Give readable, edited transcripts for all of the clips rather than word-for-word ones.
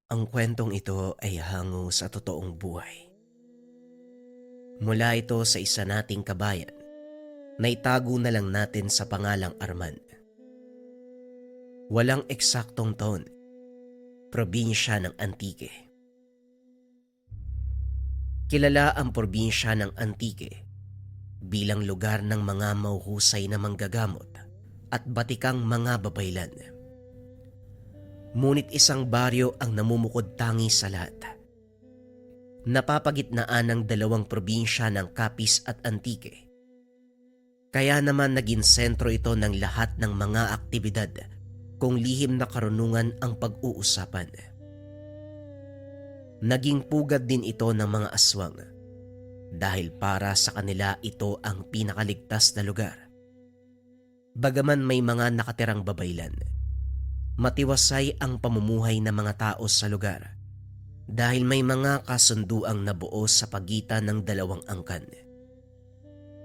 Ang kwentong ito ay hango sa totoong buhay. Mula ito sa isa nating kabayan na itago na lang natin sa pangalang Arman. Walang eksaktong taon, probinsya ng Antique. Kilala ang probinsya ng Antique bilang lugar ng mga mahuhusay na manggagamot at batikang mga babaylan. Ngunit isang baryo ang namumukod tangi sa lahat. Napapagitnaan ng dalawang probinsya ng Capiz at Antique. Kaya naman naging sentro ito ng lahat ng mga aktibidad kung lihim na karunungan ang pag-uusapan. Naging pugad din ito ng mga aswang dahil para sa kanila ito ang pinakaligtas na lugar. Bagaman may mga nakatirang babaylan, matiwasay ang pamumuhay ng mga tao sa lugar dahil may mga kasunduang nabuo sa pagitan ng dalawang angkan.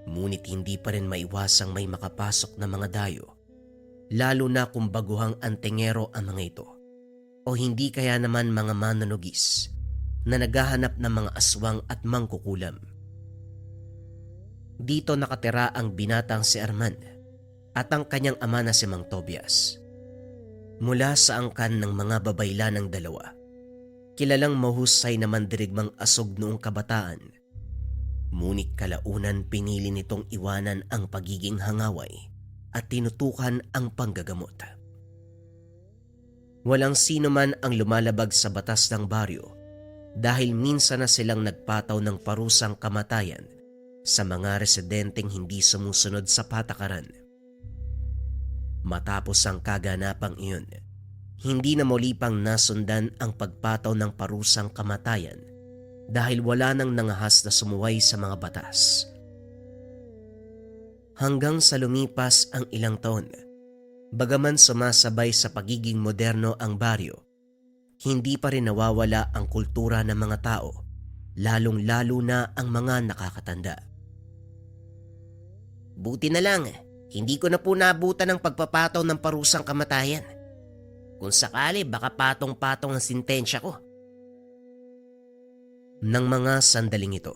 Ngunit hindi pa rin maiwasang may makapasok na mga dayo, lalo na kung baguhang antingero ang mga ito o hindi kaya naman mga manunugis na naghahanap ng mga aswang at mangkukulam. Dito nakatira ang binatang si Arman at ang kanyang ama na si Mang Tobias. Mula sa angkan ng mga babayla ng dalawa, kilalang mahusay na mandirigmang asog noong kabataan. Ngunit kalaunan pinili nitong iwanan ang pagiging hangaway at tinutukan ang panggagamot. Walang sino man ang lumalabag sa batas ng baryo dahil minsan na silang nagpataw ng parusang kamatayan sa mga residenteng hindi sumusunod sa patakaran. Matapos ang kaganapang iyon, hindi na muli pang nasundan ang pagpataw ng parusang kamatayan dahil wala nang nangahas na sumuway sa mga batas. Hanggang sa lumipas ang ilang taon, bagaman sumasabay sa pagiging moderno ang baryo, hindi pa rin nawawala ang kultura ng mga tao, lalong-lalo na ang mga nakakatanda. Buti na lang, hindi ko na po naabutan ng pagpapataw ng parusang kamatayan. Kung sakali, baka patong-patong ang sintensya ko. Nang mga sandaling ito,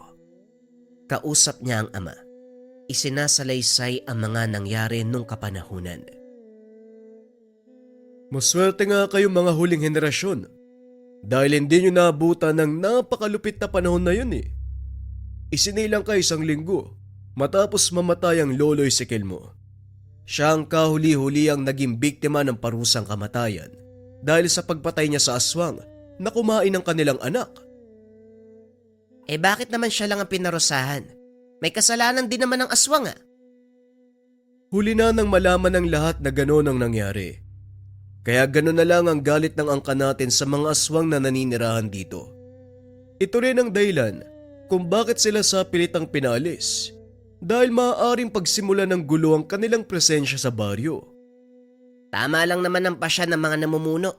kausap niya ang ama. Isinasalaysay ang mga nangyari nung kapanahunan. Maswerte nga kayong mga huling henerasyon dahil hindi nyo naabutan ng napakalupit na panahon na yun eh. Isinilang ka 1 linggo matapos mamatay ang lolo'y sikil mo. Siya ang kahuli-huli ang naging biktima ng parusang kamatayan dahil sa pagpatay niya sa aswang na kumain ng kanilang anak. Bakit naman siya lang ang pinarusahan? May kasalanan din naman ang aswang . Huli na nang malaman ng lahat na gano'n ang nangyari. Kaya gano'n na lang ang galit ng angka natin sa mga aswang na naninirahan dito. Ito rin ang dahilan kung bakit sila sa pilitang pinalis dahil maaaring pagsimula ng gulo ang kanilang presensya sa baryo. Tama lang naman ang pasya ng mga namumuno.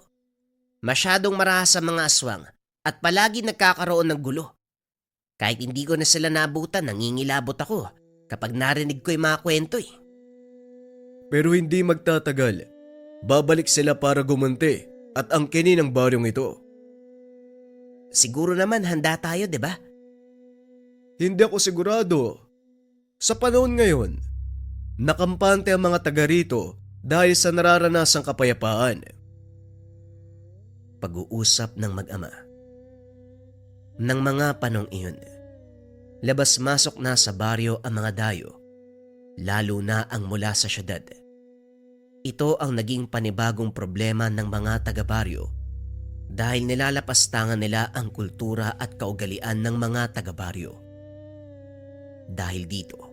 Masyadong marahas sa mga aswang at palagi nagkakaroon ng gulo. Kahit hindi ko na sila nabutan, nangingilabot ako kapag narinig ko yung mga kwento . Pero hindi magtatagal. Babalik sila para gumanti at angkinin ang baryong ito. Siguro naman handa tayo, di ba? Hindi ako sigurado. Sa panahon ngayon, nakampante ang mga taga rito dahil sa nararanasang kapayapaan. Pag-uusap ng mag-ama. Nang mga panong iyon, labas-masok na sa baryo ang mga dayo, lalo na ang mula sa syudad. Ito ang naging panibagong problema ng mga taga-baryo dahil nilalapastangan nila ang kultura at kaugalian ng mga taga-baryo. Dahil dito,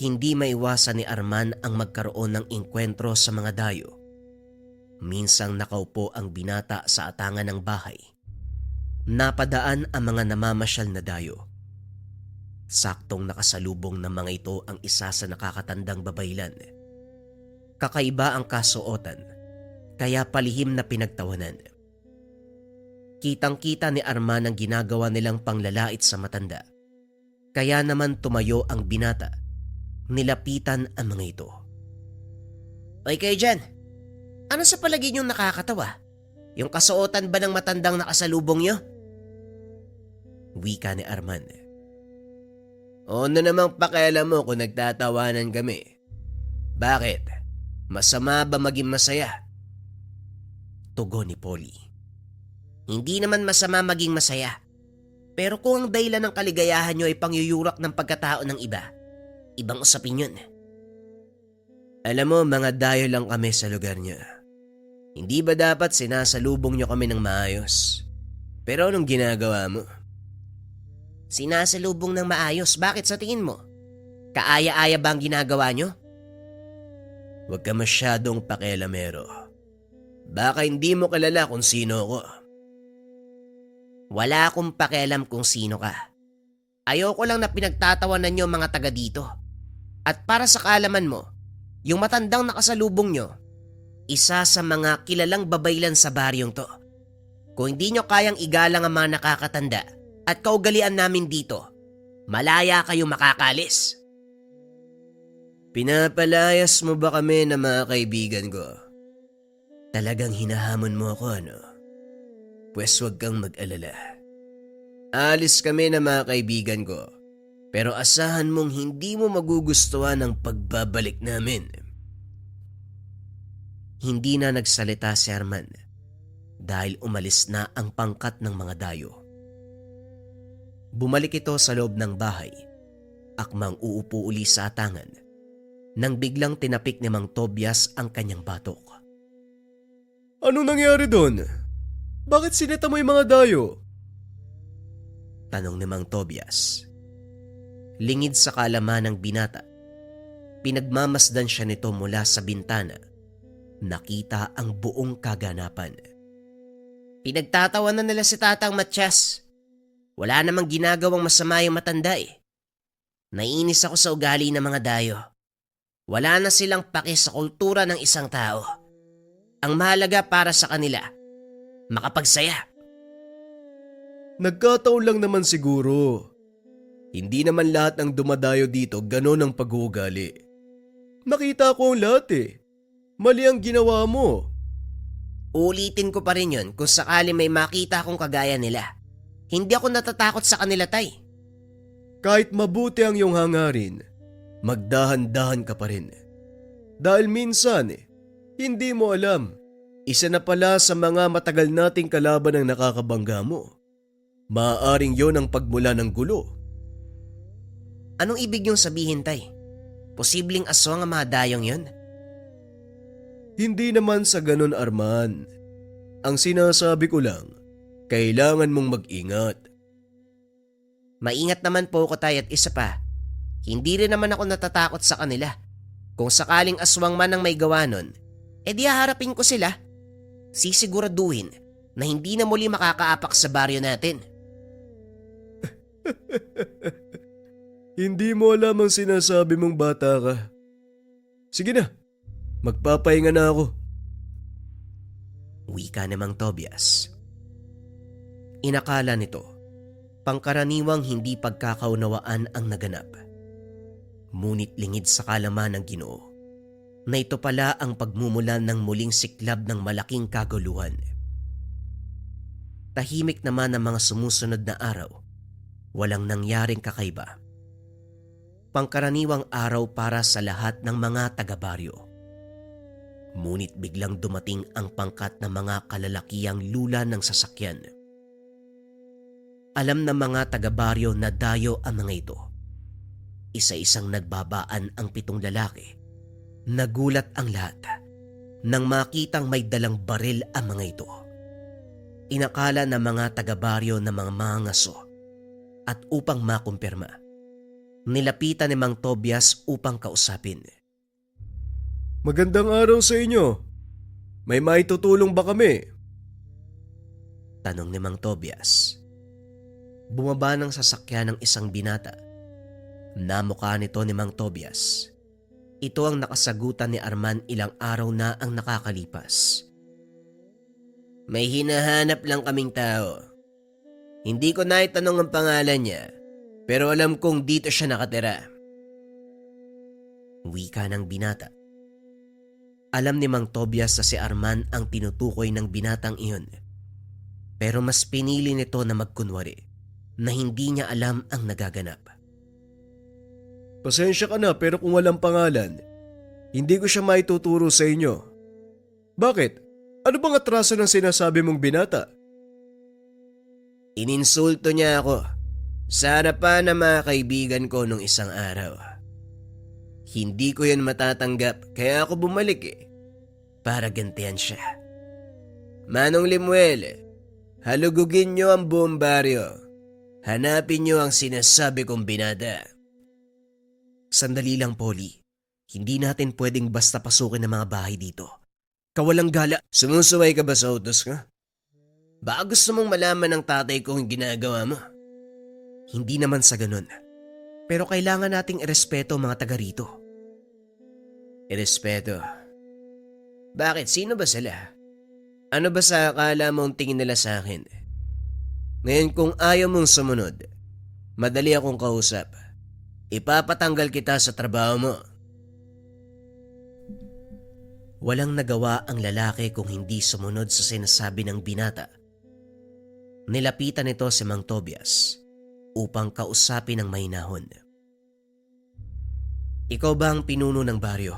hindi maiwasan ni Arman ang magkaroon ng engkwentro sa mga dayo. Minsang nakaupo ang binata sa atangan ng bahay. Napadaan ang mga namamasyal na dayo. Saktong nakasalubong ng mga ito ang isa sa nakakatandang babaylan. Kakaiba ang kasuotan, kaya palihim na pinagtawanan. Kitang-kita ni Arman ang ginagawa nilang panglalait sa matanda. Kaya naman tumayo ang binata. Nilapitan ang mga ito. Oy kayo dyan, ano sa palagay niyong nakakatawa? Yung kasuotan ba ng matandang nakasalubong nyo? Wika ni Arman. O ano namang pakialam mo kung nagtatawanan kami? Bakit? Masama ba maging masaya? Tugon ni Polly. Hindi naman masama maging masaya. Pero kung ang dahilan ng kaligayahan nyo ay pangyuyurak ng pagkatao ng iba, ibang usapin yun. Alam mo, mga dayo lang kami sa lugar nyo. Hindi ba dapat sinasalubong nyo kami ng maayos? Pero anong ginagawa mo? Sinasalubong ng maayos? Bakit sa tingin mo? Kaaya-aya ba ang ginagawa nyo? Huwag ka masyadong pakialamero. Baka hindi mo kilala kung sino ako. Wala akong pakialam kung sino ka. Ayoko lang na pinagtatawanan nyo mga taga dito. At para sa kaalaman mo, yung matandang nakasalubong nyo, isa sa mga kilalang babaylan sa baryong to. Kung hindi nyo kayang igalang ang mga nakakatanda at kaugalian namin dito, malaya kayo makakalis. Pinapalayas mo ba kami na mga kaibigan ko? Talagang hinahamon mo ako, ano? Pwes huwag kang mag-alala. Alis kami na mga kaibigan ko, pero asahan mong hindi mo magugustuhan ang pagbabalik namin. Hindi na nagsalita si Arman dahil umalis na ang pangkat ng mga dayo. Bumalik ito sa loob ng bahay, akmang uupo uli sa atangan, nang biglang tinapik ni Mang Tobias ang kanyang batok. Anong nangyari doon? Bakit sineta mo yung mga dayo? Tanong ni Mang Tobias. Lingid sa kaalaman ng binata, pinagmamasdan siya nito mula sa bintana. Nakita ang buong kaganapan. Pinagtatawanan nila si Tatang Matsyas. Wala namang ginagawang masama yung matanda eh. Naiinis ako sa ugali ng mga dayo. Wala na silang pake sa kultura ng isang tao. Ang mahalaga para sa kanila, makapagsaya. Nagkataon lang naman siguro. Hindi naman lahat ng dumadayo dito ganon ang pag-uugali. Nakita ko ang lahat eh. Mali ang ginawa mo. Ulitin ko pa rin yun kung sakali may makita akong kagaya nila. Hindi ako natatakot sa kanila, Tay. Kahit mabuti ang iyong hangarin, magdahan-dahan ka pa rin. Dahil minsan hindi mo alam, isa na pala sa mga matagal nating kalaban ang nakakabangga mo. Maaaring yon ang pagmula ng gulo. Anong ibig niyong sabihin, Tay? Posibleng aswang ang mga dayong yon? Hindi naman sa ganon, Arman. Ang sinasabi ko lang, kailangan mong mag-ingat. Maingat naman po ako, Tay, at isa pa, hindi rin naman ako natatakot sa kanila. Kung sakaling aswang man ang may gawa nun, edi haharapin ko sila. Sisiguraduhin na hindi na muli makakaapak sa baryo natin. Hindi mo alam ang sinasabi mong bata ka. Sige na, magpapahinga na ako. Wika ni Mang Tobias. Inakala nito, pangkaraniwang hindi pagkakaunawaan ang naganap. Ngunit lingid sa kalaman ng Ginoo na ito pala ang pagmumulan ng muling siklab ng malaking kaguluhan. Tahimik naman ang mga sumusunod na araw. Walang nangyaring kakaiba. Pangkaraniwang araw para sa lahat ng mga taga-baryo. Ngunit biglang dumating ang pangkat ng mga kalalakihang lula ng sasakyan. Alam ng mga taga-baryo na dayo ang mga ito. Isa-isang nagbabaan ang 7 lalaki. Nagulat ang lahat nang makitang may dalang baril ang mga ito. Inakala ng mga taga-baryo na mga mangaso at upang makumpirma, nilapitan ni Mang Tobias upang kausapin. Magandang araw sa inyo. May maitutulong ba kami? Tanong ni Mang Tobias. Bumaba ng sasakyan ng isang binata. Namukha nito ni Mang Tobias. Ito ang nakasagutan ni Arman ilang araw na ang nakakalipas. May hinahanap lang kaming tao. Hindi ko naitanong ang pangalan niya, pero alam kong dito siya nakatira. Wika ng binata. Alam ni Mang Tobias na si Arman ang tinutukoy ng binatang iyon. Pero mas pinili nito na magkunwari na hindi niya alam ang nagaganap. Pasensya ka na pero kung walang pangalan, hindi ko siya maituturo sa inyo. Bakit? Ano bang atraso ng sinasabi mong binata? Ininsulto niya ako sa harapan ng mga kaibigan ko nung isang araw. Hindi ko yan matatanggap kaya ako bumalik para gantihan siya. Manong Limuel, halugugin niyo ang buong baryo. Hanapin niyo ang sinasabi kong binata. Sandali lang, Polly. Hindi natin pwedeng basta pasukin ang mga bahay dito. Kawalang gala. Sumusuway ka ba sa utos ka? Baka gusto mong malaman ng tatay ko ang ginagawa mo? Hindi naman sa ganun. Pero kailangan nating irespeto ang mga taga rito. Irespeto? Bakit? Sino ba sila? Ano ba sa akala mong tingin nila sa akin? Ngayon kung ayaw mong sumunod, madali akong kausap. Ipapatanggal kita sa trabaho mo. Walang nagawa ang lalaki kung hindi sumunod sa sinasabi ng binata. Nilapitan nito si Mang Tobias upang kausapin ng mahinahon. Ikaw ba ang pinuno ng baryo?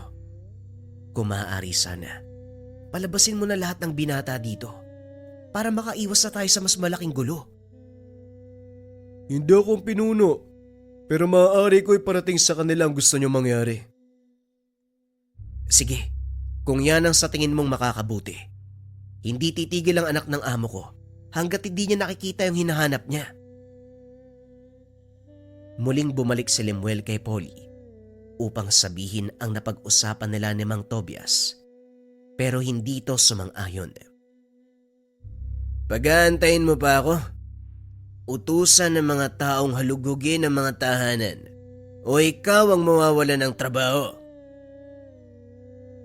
Kung maaari sana, palabasin mo na lahat ng binata dito para makaiwas na tayo sa mas malaking gulo. Hindi akong pinuno, pero maaari ko iparating sa kanila ang gusto nyo mangyari. Sige, kung yan ang sa tingin mong makakabuti, hindi titigil ang anak ng amo ko hanggat hindi niya nakikita yung hinahanap niya. Muling bumalik si Lemuel kay Polly upang sabihin ang napag-usapan nila ni Mang Tobias, pero hindi ito sumang-ayon. Pag-aantayin mo pa ako? Utusan ng mga taong halugugin ang mga tahanan o ikaw ang mawawala ng trabaho?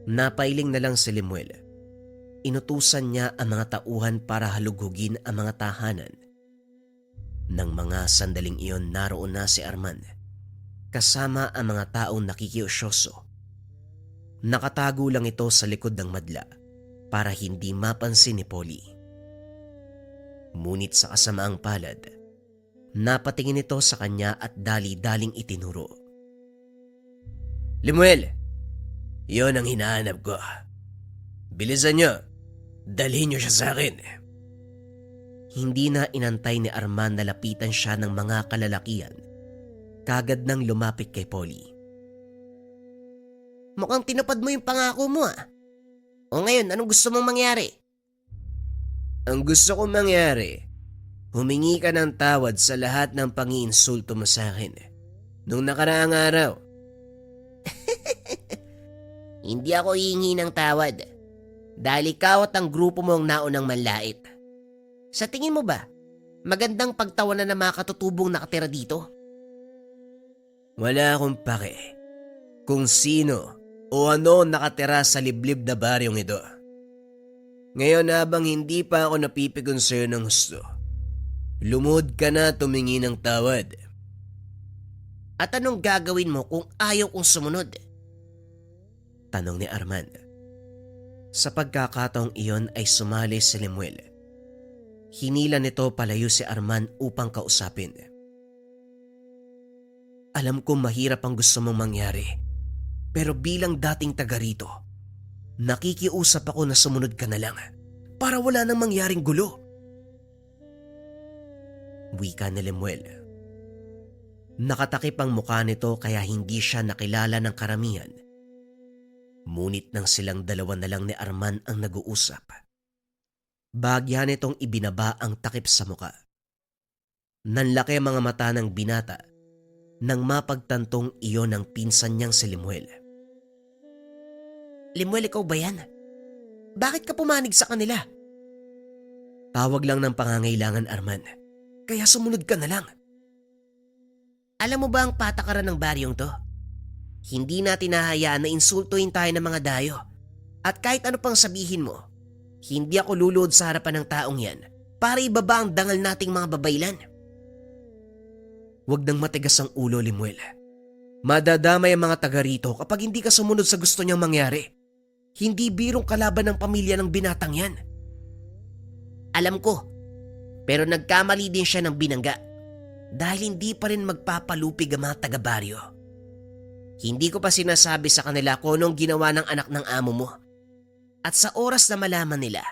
Napailing na lang si Lemuel. Inutusan niya ang mga tauhan para halugugin ang mga tahanan. Nang mga sandaling iyon naroon na si Arman, kasama ang mga taong nakikiusyoso. Nakatago lang ito sa likod ng madla para hindi mapansin ni Polly. Ngunit sa kasamaang palad, napatingin ito sa kanya at dali-daling itinuro. Lemuel! Yon ang hinahanap ko. Bilisan niyo. Dalhin niyo siya sa akin. Hindi na inantay ni Arman na lapitan siya ng mga kalalakian. Kagad nang lumapit kay Polly. Mukhang tinupad mo yung pangako mo . O ngayon, anong gusto mong mangyari? Ang gusto kong mangyari, humingi ka ng tawad sa lahat ng pangiinsulto mo sa akin nung nakaraang araw. Hindi ako hihingi ng tawad dahil ikaw at ang grupo mo ang naunang manlait. Sa tingin mo ba, magandang pagtawanan ng mga katutubong nakatira dito? Wala akong pake kung sino o ano nakatira sa liblib na baryong ito. Ngayon habang hindi pa ako napipigon sa'yo ng gusto, lumod ka na tumingi ng tawad. At anong gagawin mo kung ayaw kong sumunod? Tanong ni Arman. Sa pagkakataong iyon ay sumali si Lemuel. Hinila nito palayo si Arman upang kausapin. Alam kong mahirap ang gusto mong mangyari, pero bilang dating taga rito, nakikiusap ako na sumunod ka na lang para wala nang mangyaring gulo. Wika ni Lemuel. Nakatakip ang mukha nito kaya hindi siya nakilala ng karamihan. Ngunit nang silang dalawa na lang ni Arman ang nag-uusap, bahagya nitong ibinaba ang takip sa mukha. Nanlaki ang mga mata ng binata nang mapagtantong iyon ang pinsan niyang si Lemuel. Lemuel, ikaw ba yan? Bakit ka pumanig sa kanila? Tawag lang ng pangangailangan, Arman. Kaya sumunod ka na lang. Alam mo ba ang patakaran ng baryong to? Hindi natin nahayaan na insultuhin tayo ng mga dayo. At kahit ano pang sabihin mo, hindi ako luluhod sa harapan ng taong yan para ibaba ang dangal nating mga babaylan. Huwag nang matigas ang ulo, Lemuel. Madadamay ang mga taga rito kapag hindi ka sumunod sa gusto niyang mangyari. Hindi birong kalaban ng pamilya ng binatang yan. Alam ko, pero nagkamali din siya ng binangga dahil hindi pa rin magpapalupig ang mga taga-baryo. Hindi ko pa sinasabi sa kanila kung anong ginawa ng anak ng amo mo. At sa oras na malaman nila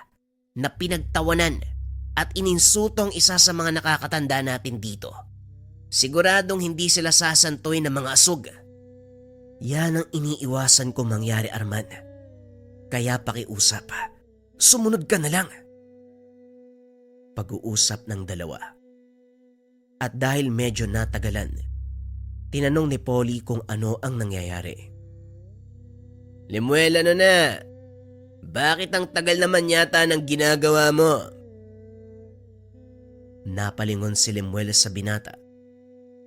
na pinagtawanan at ininsulto ang isa sa mga nakakatanda natin dito, siguradong hindi sila sasantuin ng mga asog. Yan ang iniiwasan ko mangyari, Arman. Kaya pakiusap, sumunod ka na lang. Pag-uusap ng dalawa. At dahil medyo natagalan, tinanong ni Polly kung ano ang nangyayari. Lemuel, ano na? Bakit ang tagal naman yata ng ginagawa mo? Napalingon si Lemuel sa binata.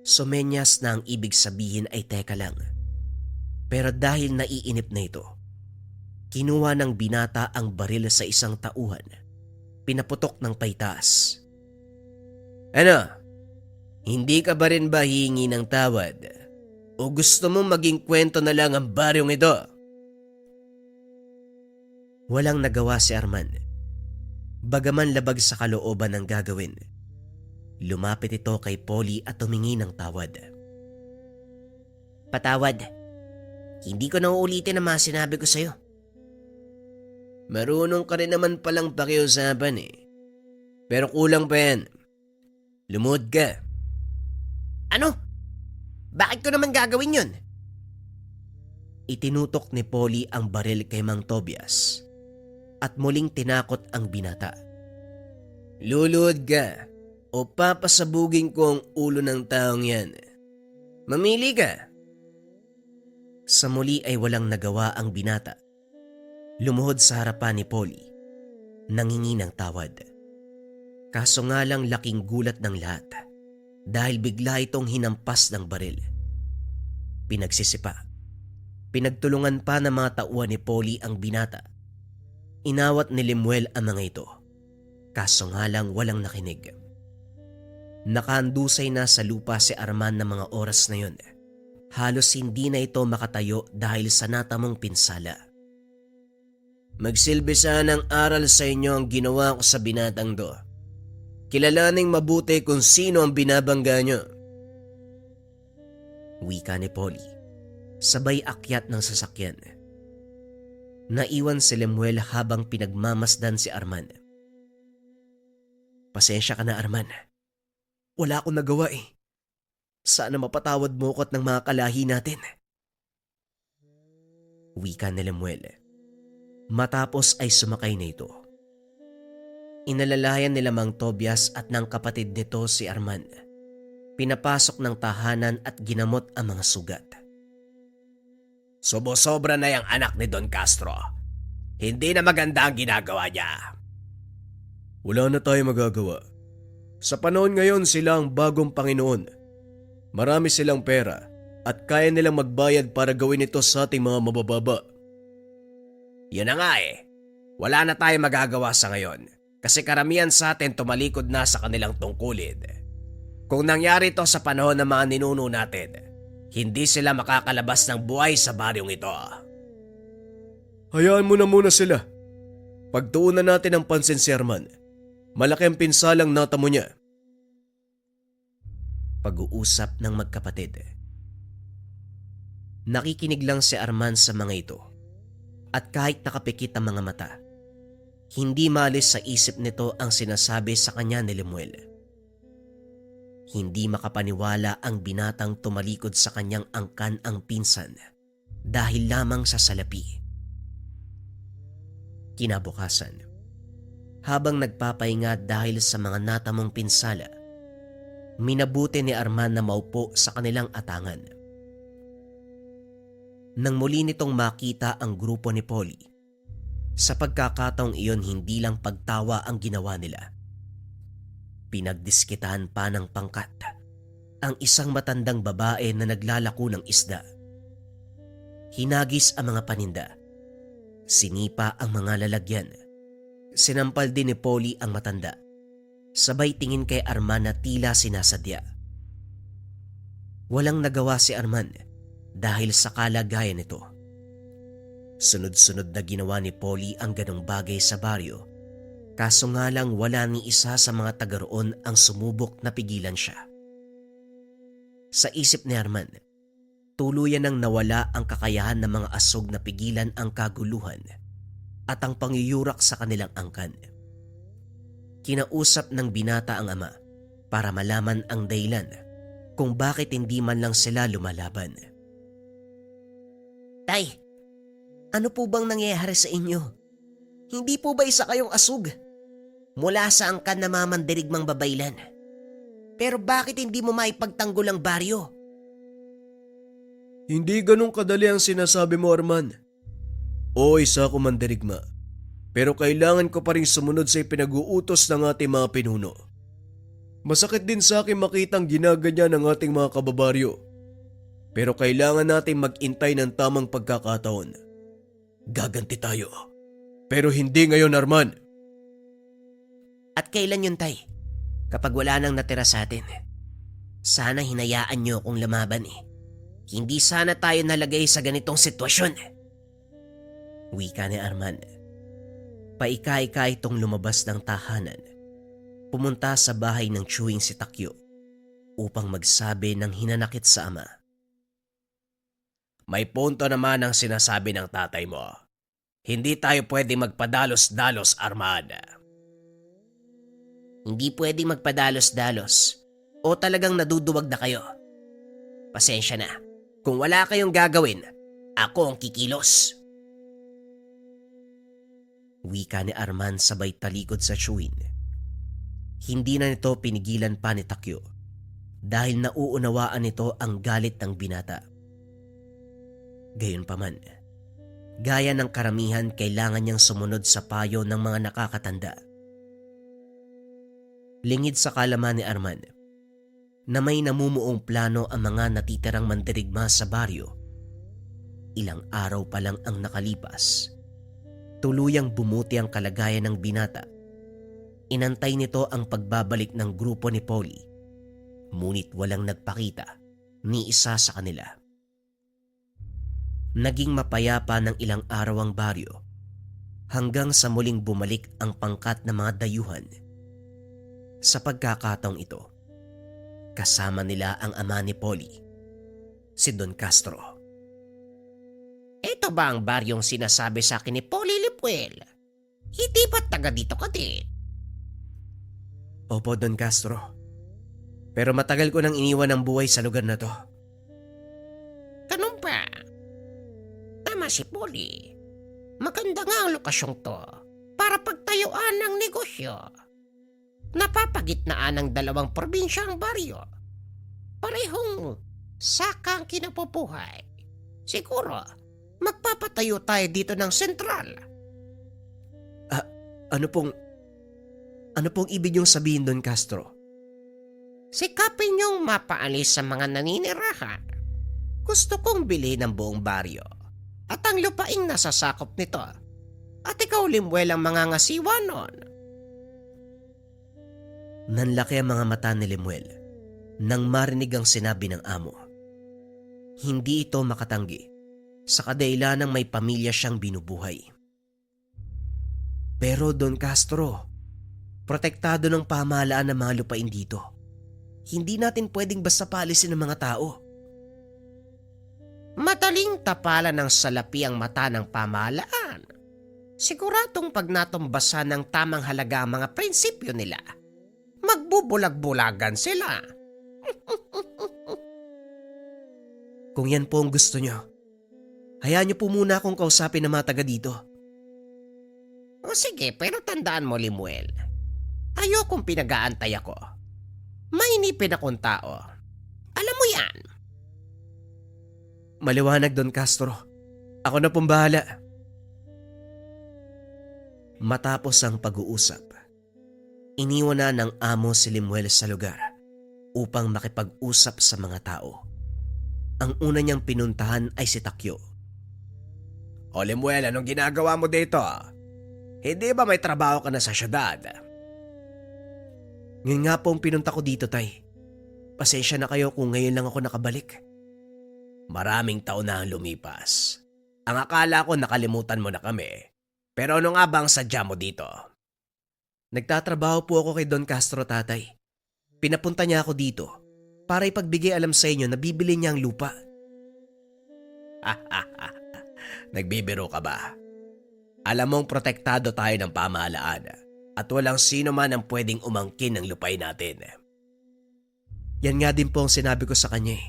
Sumenyas na ang ibig sabihin ay teka lang. Pero dahil naiinip na ito, kinuha ng binata ang baril sa isang tauhan. Pinaputok ng paitas. Ano? Hindi ka ba rin ba hihingi ng tawad? O gusto mo maging kwento na lang ang baryong ito? Walang nagawa si Arman. Bagaman labag sa kalooban ng gagawin, lumapit ito kay Polly at humingi ng tawad. Patawad. Hindi ko na uulitin ang mga sinabi ko sa'yo. Marunong ka rin naman palang pakiusapan eh. Pero kulang pa yan. Lumuhod ka. Ano? Bakit ko naman gagawin yun? Itinutok ni Polly ang baril kay Mang Tobias at muling tinakot ang binata. Luluhod ka o papasabugin ko ang ulo ng taong yan. Mamili ka. Sa muli ay walang nagawa ang binata. Lumuhod sa harapan ni Polly, nangingi ng tawad. Kaso nga lang laking gulat ng lahat dahil bigla itong hinampas ng baril. Pinagsisipa. Pinagtulungan pa ng mga tauhan ni Polly ang binata. Inawat ni Lemuel ang mga ito. Kaso nga lang walang nakinig. Nakahandusay na sa lupa si Arman ng mga oras na yun. Halos hindi na ito makatayo dahil sa natamong pinsala. Magsilbi sana ng aral sa inyo ang ginawa ko sa binatang do. Kilalaning mabuti kung sino ang binabangga nyo. Wika ni Polly, sabay akyat ng sasakyan. Naiwan si Lemuel habang pinagmamasdan si Arman. Pasensya ka na, Arman. Wala akong nagawa eh. Sana mapatawad mo ko at ng mga kalahi natin. Wika ni Lemuel. Matapos ay sumakay na ito. Inalalayan nila Mang Tobias at ng kapatid nito si Arman. Pinapasok ng tahanan at ginamot ang mga sugat. Sobo-sobra na yung anak ni Don Castro. Hindi na maganda ang ginagawa niya. Wala na tayo magagawa. Sa panahon ngayon sila ang bagong Panginoon. Marami silang pera at kaya nilang magbayad para gawin ito sa ating mga mabababa. Yun na nga eh. Wala na tayong magagawa sa ngayon kasi karamihan sa atin tumalikod na sa kanilang tungkulin. Kung nangyari ito sa panahon ng mga ninuno natin, hindi sila makakalabas ng buhay sa baryong ito. Hayaan mo na muna sila. Pagtuunan natin ang pansin si Arman. Malaki ang pinsalang natamo niya. Pag-uusap ng magkapatid. Nakikinig lang si Arman sa mga ito. At kahit nakapikit ang mga mata, hindi maalis sa isip nito ang sinasabi sa kanya ni Lemuel. Hindi makapaniwala ang binatang tumalikod sa kanyang angkan ang pinsan dahil lamang sa salapi. Kinabukasan, habang nagpapahinga dahil sa mga natamong pinsala, minabuti ni Arman na maupo sa kanilang atangan. Nang muli nitong makita ang grupo ni Polly, sa pagkakataong iyon hindi lang pagtawa ang ginawa nila. Pinagdiskitahan pa ng pangkat ang isang matandang babae na naglalako ng isda. Hinagis ang mga paninda. Sinipa ang mga lalagyan. Sinampal din ni Polly ang matanda. Sabay tingin kay Arman na tila sinasadya. Walang nagawa si Arman dahil sa kalagayan nito. Sunod-sunod na ginawa ni Polly ang ganong bagay sa baryo, kaso nga lang wala ni isa sa mga taga roon ang sumubok na pigilan siya. Sa isip ni Arman, tuluyan nang nawala ang kakayahan ng mga asog na pigilan ang kaguluhan at ang pangyuyurak sa kanilang angkan. Kinausap ng binata ang ama para malaman ang dahilan kung bakit hindi man lang sila lumalaban. Tay, ano po bang nangyayari sa inyo? Hindi po ba isa kayong asug? Mula sa angkan na mamandirigmang babaylan. Pero bakit hindi mo maipagtanggol ang baryo? Hindi ganun kadali ang sinasabi mo, Arman. Oo, isa ako mandirigma. Pero kailangan ko pa rin sumunod sa ipinag-uutos ng ating mga pinuno. Masakit din sa akin makitang ginaganyan ng ating mga kababaryo. Pero kailangan nating mag-intay ng tamang pagkakataon. Gaganti tayo. Pero hindi ngayon, Arman. At kailan yun, Tay? Kapag wala nang natira sa atin. Sana hinayaan nyo akong lumaban eh. Hindi sana tayo nalagay sa ganitong sitwasyon. Wika ni Arman. Paika-ika itong lumabas ng tahanan. Pumunta sa bahay ng chewing si Takyo upang magsabi ng hinanakit sa ama. May punto naman ang sinasabi ng tatay mo. Hindi tayo pwedeng magpadalos-dalos, Armada. Hindi pwedeng magpadalos-dalos o talagang naduduwag na kayo. Pasensya na. Kung wala kayong gagawin, ako ang kikilos. Wika ni Arman sabay talikod sa chewin. Hindi na nito pinigilan pa ni Takyo dahil nauunawaan nito ang galit ng binata. Gayunpaman, gaya ng karamihan kailangan niyang sumunod sa payo ng mga nakakatanda. Lingid sa kalaman ni Arman na may namumuong plano ang mga natitirang mandirigma sa baryo. Ilang araw pa lang ang nakalipas, tuluyang bumuti ang kalagayan ng binata. Inantay nito ang pagbabalik ng grupo ni Polly, ngunit walang nagpakita ni isa sa kanila. Naging mapayapa ng ilang araw ang baryo hanggang sa muling bumalik ang pangkat ng mga dayuhan. Sa pagkakataong ito, kasama nila ang ama ni Polly, si Don Castro. Ito ba ang baryong sinasabi sa akin ni Polly Lipuel? Hindi ba taga dito ka din? Opo, Don Castro. Pero matagal ko nang iniwan ang buhay sa lugar na to. Ganun ba? Tama si Polly. Maganda nga ang lokasyong to para pagtayuan ng negosyo. Napapagitnaan ng dalawang probinsya ang baryo. Parehong saka ang kinapubuhay. Siguro, magpapatayo tayo dito ng sentral. Ano pong ibig niyong sabihin, Don Castro? Sikapin niyong mapaalis sa mga naninirahan. Gusto kong bilhin ang buong baryo at ang lupaing nasasakop nito. At ikaw, Limuel, ang mga ngasiwa nun. Nanlaki ang mga mata ni Limuel nang marinig ang sinabi ng amo. Hindi ito makatanggi sa kadahilanang may pamilya siyang binubuhay. Pero Don Castro, protektado ng pamahalaan ng mga lupain dito. Hindi natin pwedeng basta paalisin ng mga tao. Madaling tapalan ng salapi ang mata ng pamahalaan. Siguradong pag natumbasan ng tamang halaga ang mga prinsipyo nila, magbubulag-bulagan sila. Kung yan po ang gusto nyo, hayaan nyo po muna akong kausapin ng mga taga dito. O sige, pero tandaan mo, Limuel, ayokong pinag-aantay ako. Mainipin akong tao. Alam mo yan. Maliwanag, Don Castro. Ako na pong bahala. Matapos ang pag-uusap, iniwan na ng amo si Limuel sa lugar upang makipag-usap sa mga tao. Ang una niyang pinuntahan ay si Takyo. O Limuel, anong ginagawa mo dito? Hindi ba may trabaho ka na sa syudad? Ngayon nga po ang pinunta ko dito, Tay. Pasensya na kayo kung ngayon lang ako nakabalik. Maraming taon na ang lumipas. Ang akala ko nakalimutan mo na kami. Pero ano nga ba ang sadya mo dito? Nagtatrabaho po ako kay Don Castro, tatay. Pinapunta niya ako dito para ipagbigay alam sa inyo na bibili niya ang lupa. Nagbibiro ka ba? Alam mong protektado tayo ng pamahalaan at walang sino man ang pwedeng umangkin ng lupain natin. Yan nga din po ang sinabi ko sa kanya eh.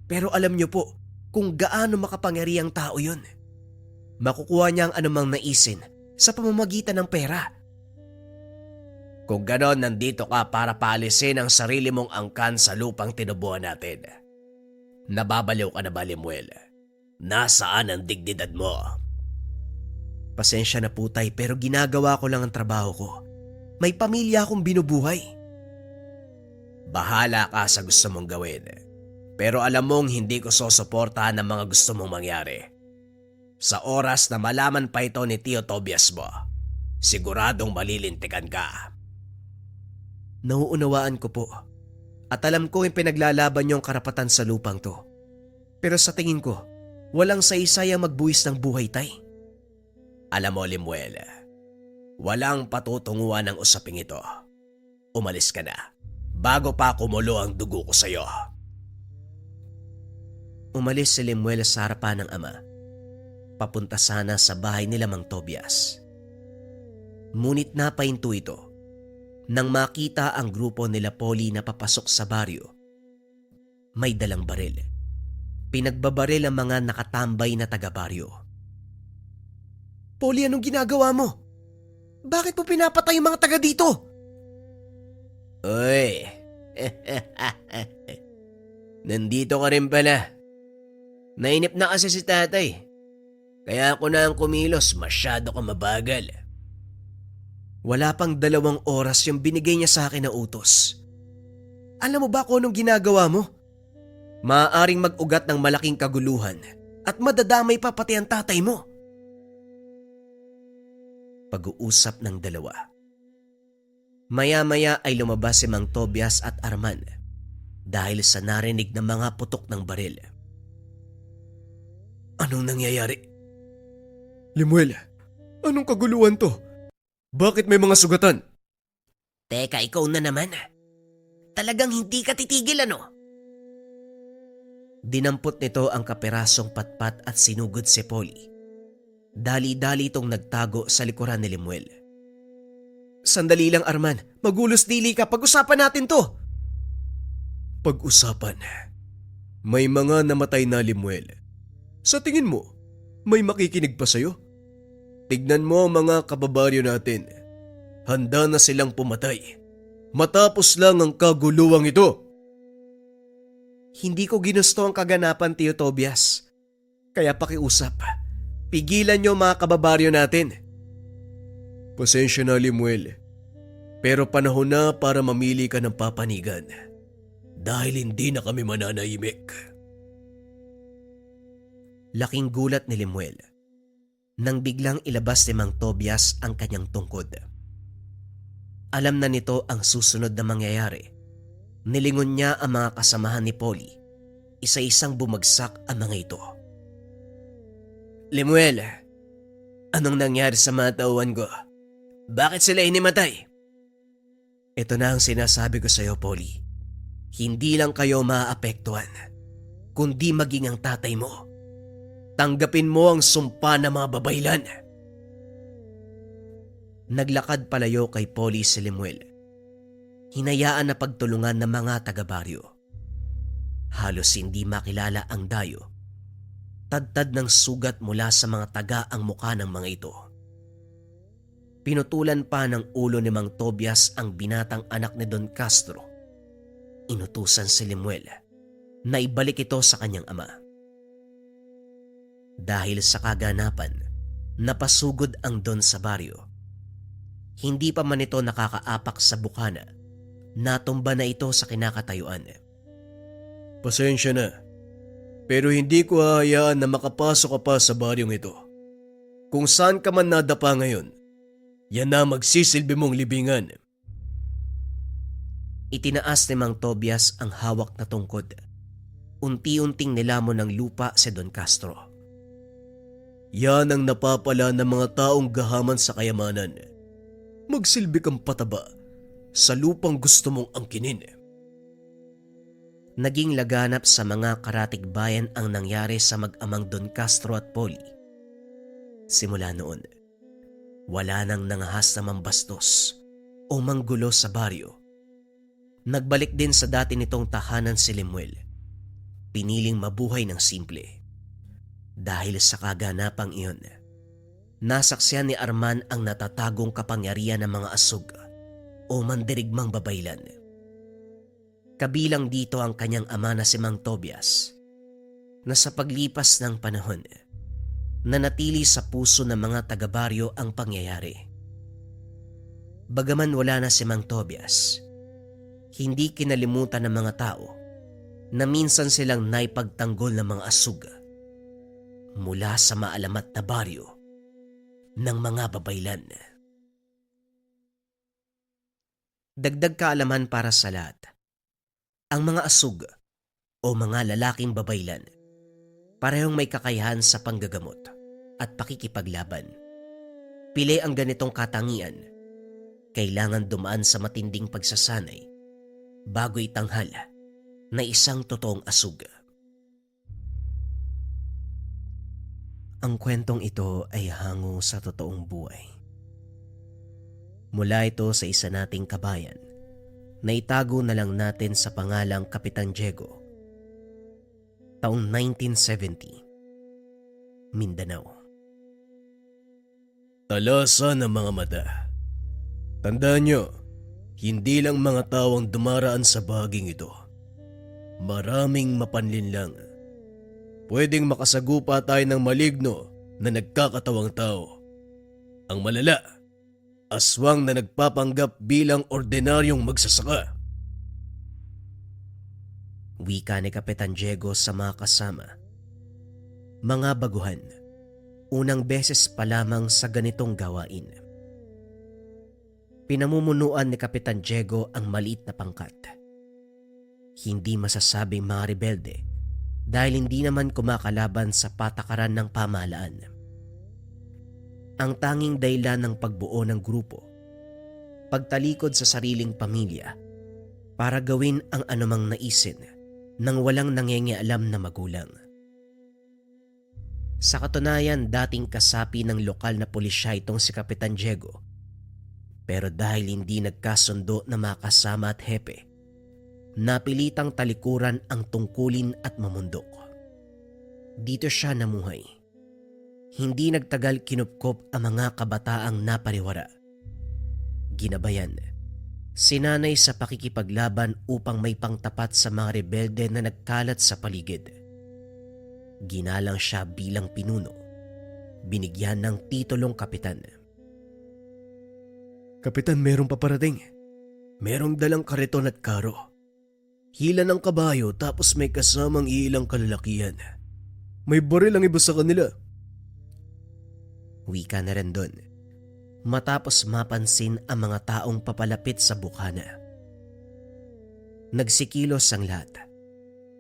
Pero alam niyo po kung gaano makapangyarihang tao yun. Makukuha niya ang anumang naisin sa pamamagitan ng pera. Kung ganon, nandito ka para paalisin ang sarili mong angkan sa lupang tinubuan natin. Nababaliw ka na ba, Lemuel? Nasaan ang dignidad mo? Pasensya na po, tay, pero ginagawa ko lang ang trabaho ko. May pamilya akong binubuhay. Bahala ka sa gusto mong gawin. Pero alam mong hindi ko susuportahan ang mga gusto mong mangyari. Sa oras na malaman pa ito ni Tio Tobias mo, siguradong malilintikan ka. Nauunawaan ko po. At alam ko yung pinaglalaban niyong karapatan sa lupang to. Pero sa tingin ko, walang saysayang magbuwis ng buhay, tay. Alam mo, Lemuel, walang patutunguhan ng usaping ito. Umalis ka na, bago pa kumulo ang dugo ko sa'yo. Umalis si Lemuel sa harapan ng ama. Papunta sana sa bahay nila Mang Tobias. Ngunit napahinto ito nang makita ang grupo nila Polly na papasok sa baryo. May dalang baril. Pinagbabaril ang mga nakatambay na taga-baryo. Polly, anong ginagawa mo? Bakit mo pinapatay yung mga taga dito? Uy, nandito ka rin pala. Nainip na kasi si tatay. Kaya ako na ang kumilos, masyado ka mabagal. Wala pang 2 oras yung binigay niya sa akin na utos. Alam mo ba kung anong ginagawa mo? Maaaring mag-ugat ng malaking kaguluhan at madadamay pa pati ang tatay mo. Pag-uusap ng dalawa. Maya-maya ay lumabas si Mang Tobias at Arman dahil sa narinig na mga putok ng baril. Anong nangyayari? Lemuel, anong kaguluhan to? Bakit may mga sugatan? Teka, ikaw na naman. Talagang hindi ka titigil, ano? Dinampot nito ang kaperasong patpat at sinugod si Polly. Dali-dali itong nagtago sa likuran ni Lemuel. Sandali lang, Arman. Magulos dili ka. Pag-usapan natin to. Pag-usapan. May mga namatay na, Lemuel. Sa tingin mo, may makikinig pa sa'yo? Tignan mo ang mga kababaryo natin. Handa na silang pumatay. Matapos lang ang kaguluwang ito. Hindi ko ginusto ang kaganapan, Tio Tobias. Kaya pakiusap. Pigilan niyo mga kababaryo natin. Pasensya na, Lemuel. Pero panahon na para mamili ka ng papanigan. Dahil hindi na kami mananahimik. Laking gulat ni Lemuel nang biglang ilabas ni Mang Tobias ang kanyang tungkod. Alam na nito ang susunod na mangyayari. Nilingon niya ang mga kasamahan ni Polly. Isa-isang bumagsak ang mga ito. Lemuel, anong nangyari sa mga tauhan ko? Bakit sila inimatay? Ito na ang sinasabi ko sa iyo, Polly. Hindi lang kayo maaapektuhan, kundi maging ang tatay mo. Tanggapin mo ang sumpa ng mga babaylan. Naglakad palayo kay Polly si Lemuel. Hinayaan na pagtulungan ng mga taga-baryo. Halos hindi makilala ang dayo. Tadtad ng sugat mula sa mga taga ang mukha ng mga ito. Pinutulan pa ng ulo ni Mang Tobias ang binatang anak ni Don Castro. Inutusan si Lemuel na ibalik ito sa kanyang ama. Dahil sa kaganapan, napasugod ang Don sa baryo. Hindi pa man ito nakakaapak sa bukana, natumba na ito sa kinakatayuan. Pasensya na, pero hindi ko hahayaan na makapasok ka pa sa baryong ito. Kung saan ka man nadapa ngayon, yan na magsisilbi mong libingan. Itinaas ni Mang Tobias ang hawak na tungkod. Unti-unting nilamon ng lupa si Don Castro. Yan ang napapala ng mga taong gahaman sa kayamanan. Magsilbi kang pataba sa lupang gusto mong angkinin. Naging laganap sa mga karatig bayan ang nangyari sa mag-amang Don Castro at Polly. Simula noon, wala nang nangahas na mambastos o manggulo sa baryo. Nagbalik din sa dati nitong tahanan si Lemuel. Piniling mabuhay ng simple. Dahil sa kaganapang iyon, nasaksihan ni Arman ang natatagong kapangyarihan ng mga asug o mandirigmang babaylan. Kabilang dito ang kanyang ama na si Mang Tobias, na sa paglipas ng panahon, nanatili sa puso ng mga taga-baryo ang pangyayari. Bagaman wala na si Mang Tobias, hindi kinalimutan ng mga tao na minsan silang naipagtanggol ng mga asug mula sa maalamat na baryo ng mga babaylan. Dagdag kaalaman para sa lahat. Ang mga asug o mga lalaking babaylan parehong may kakayahan sa panggagamot at pakikipaglaban. Pili ang ganitong katangian, kailangan dumaan sa matinding pagsasanay bago itanghal na isang totoong asug. Ang kwentong ito ay hango sa totoong buhay. Mula ito sa isa nating kabayan na itago na lang natin sa pangalang Kapitan Diego. Taong 1970, Mindanao. Talasan ng mga mata. Tandaan nyo, hindi lang mga tawang dumaraan sa bahaging ito. Maraming mapanlinlang. Pwedeng makasagupa tayo ng maligno na nagkakatawang tao. Ang malala, aswang na nagpapanggap bilang ordinaryong magsasaka. Wika ni Kapitan Diego sa mga kasama. Mga baguhan, unang beses pa lamang sa ganitong gawain. Pinamumunuan ni Kapitan Diego ang maliit na pangkat. Hindi masasabing mga rebelde dahil hindi naman kumakalaban sa patakaran ng pamahalaan. Ang tanging dahilan ng pagbuo ng grupo, pagtalikod sa sariling pamilya para gawin ang anumang naisin nang walang nangingialam na magulang. Sa katunayan, dating kasapi ng lokal na pulisya itong si Kapitan Diego. Pero dahil hindi nagkasundo na makasama at hepe, napilitang talikuran ang tungkulin at mamundok. Dito siya namuhay. Hindi nagtagal kinupkop ang mga kabataang napariwara. Ginabayan, sinanay sa pakikipaglaban upang may pangtapat sa mga rebelde na nagkalat sa paligid. Ginalang siya bilang pinuno. Binigyan ng titulong kapitan. Kapitan, merong paparating. Merong dalang kariton at karo. Hila ng kabayo tapos may kasamang iilang kalalakihan. May baril ang iba sa kanila. Wika na rin doon. Matapos mapansin ang mga taong papalapit sa bukana. Nagsikilos ang lahat.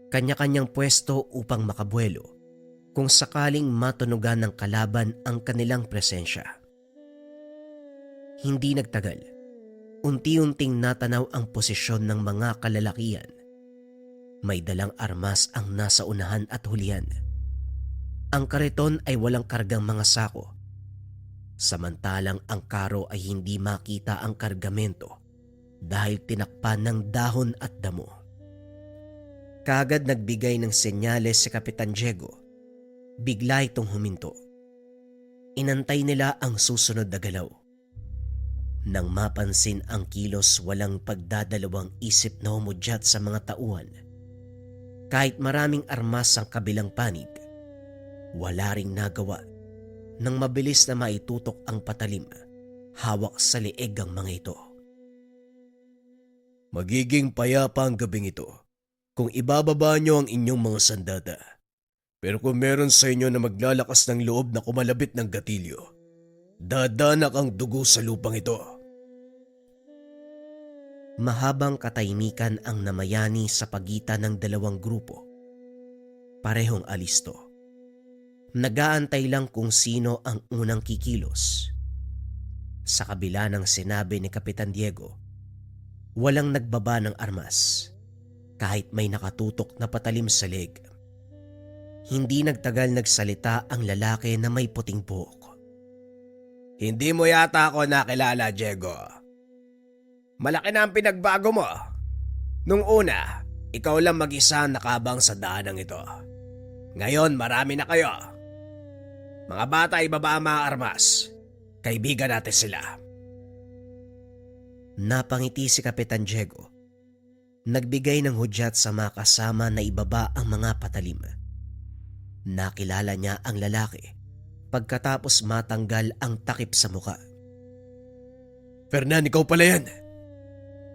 Kanya-kanyang pwesto upang makabuelo kung sakaling matunugan ng kalaban ang kanilang presensya. Hindi nagtagal. Unti-unting natanaw ang posisyon ng mga kalalakihan. May dalang armas ang nasa unahan at hulihan. Ang kariton ay walang kargang mga sako. Samantalang ang karo ay hindi makita ang kargamento dahil tinakpan ng dahon at damo. Kaagad nagbigay ng senyales si Kapitan Diego. Bigla itong huminto. Inantay nila ang susunod na galaw. Nang mapansin ang kilos, walang pagdadalawang isip na humudyat sa mga tauhan. Kahit maraming armas ang kabilang panig, wala ring nagawa nang mabilis na maitutok ang patalim, hawak sa leeg ang mga ito. Magiging payapa ang gabing ito kung ibababa nyo ang inyong mga sandata. Pero kung meron sa inyo na maglalakas ng loob na kumalabit ng gatilyo, dadanak ang dugo sa lupang ito. Mahabang katahimikan ang namayani sa pagitan ng dalawang grupo. Parehong alisto. Nag-aantay lang kung sino ang unang kikilos. Sa kabila ng sinabi ni Kapitan Diego, walang nagbaba ng armas kahit may nakatutok na patalim sa leg. Hindi nagtagal nagsalita ang lalaki na may puting buhok. Hindi mo yata ako nakilala, Diego. Malaki na ang pinagbago mo. Nung una, ikaw lang mag-isa ang nakabang sa daanang ito. Ngayon, marami na kayo. Mga bata, ibaba ang mga armas. Kaibigan natin sila. Napangiti si Kapitan Diego. Nagbigay ng hudyat sa mga kasama na ibaba ang mga patalim. Nakilala niya ang lalaki pagkatapos matanggal ang takip sa muka. Fernan, ikaw pala yan.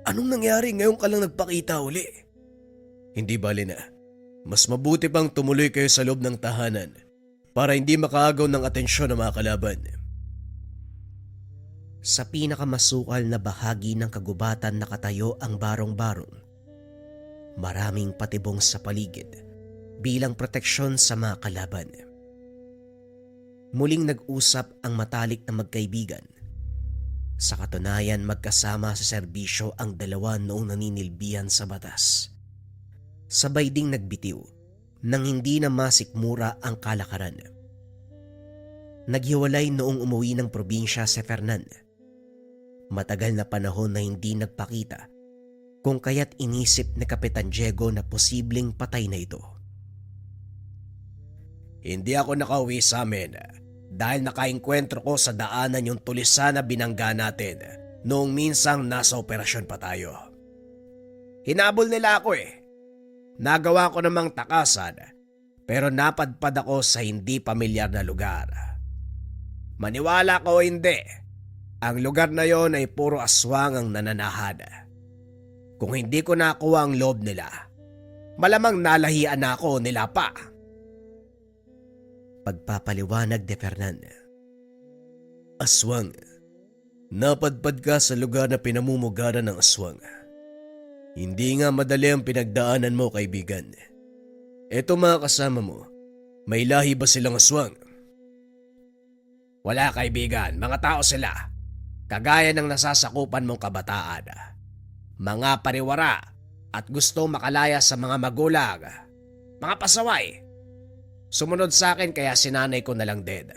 Anong nangyari ngayon ka lang nagpakita uli? Hindi bali na. Mas mabuti pang tumuloy kayo sa loob ng tahanan para hindi makaagaw ng atensyon ng mga kalaban. Sa pinakamasukal na bahagi ng kagubatan nakatayo ang barong-barong. Maraming patibong sa paligid bilang proteksyon sa mga kalaban. Muling nag-usap ang matalik na magkaibigan. Sa katunayan, magkasama sa serbisyo ang dalawa noong naninilbihan sa batas. Sabay ding nagbitiw nang hindi na masikmura ang kalakaran. Naghiwalay noong umuwi ng probinsya si Fernan. Matagal na panahon na hindi nagpakita, kung kaya't inisip ni Kapitan Diego na posibleng patay na ito. Hindi ako nakauwi sa amin dahil nakainkwentro ko sa daanan yung tulisan na binangga natin noong minsang nasa operasyon pa tayo. Hinabol nila ako eh. Nagawa ko namang takasan pero napadpad ako sa hindi pamilyar na lugar. Maniwala ko o hindi, ang lugar na yon ay puro aswang ang nananahan. Kung hindi ko nakuha ang loob nila, malamang nalahian na ako nila pa. Pagpapaliwanag ni Fernan. Aswang. Napadpad ka sa lugar na pinamumugaran ng aswang. Hindi nga madali ang pinagdaanan mo, kaibigan. Eto mga kasama mo, may lahi ba silang aswang? Wala, kaibigan, mga tao sila. Kagaya ng nasasakupan mong kabataan. Mga pariwara at gusto makalaya sa mga magulang. Mga pasaway. Sumunod sa akin kaya sinanay ko na lang din.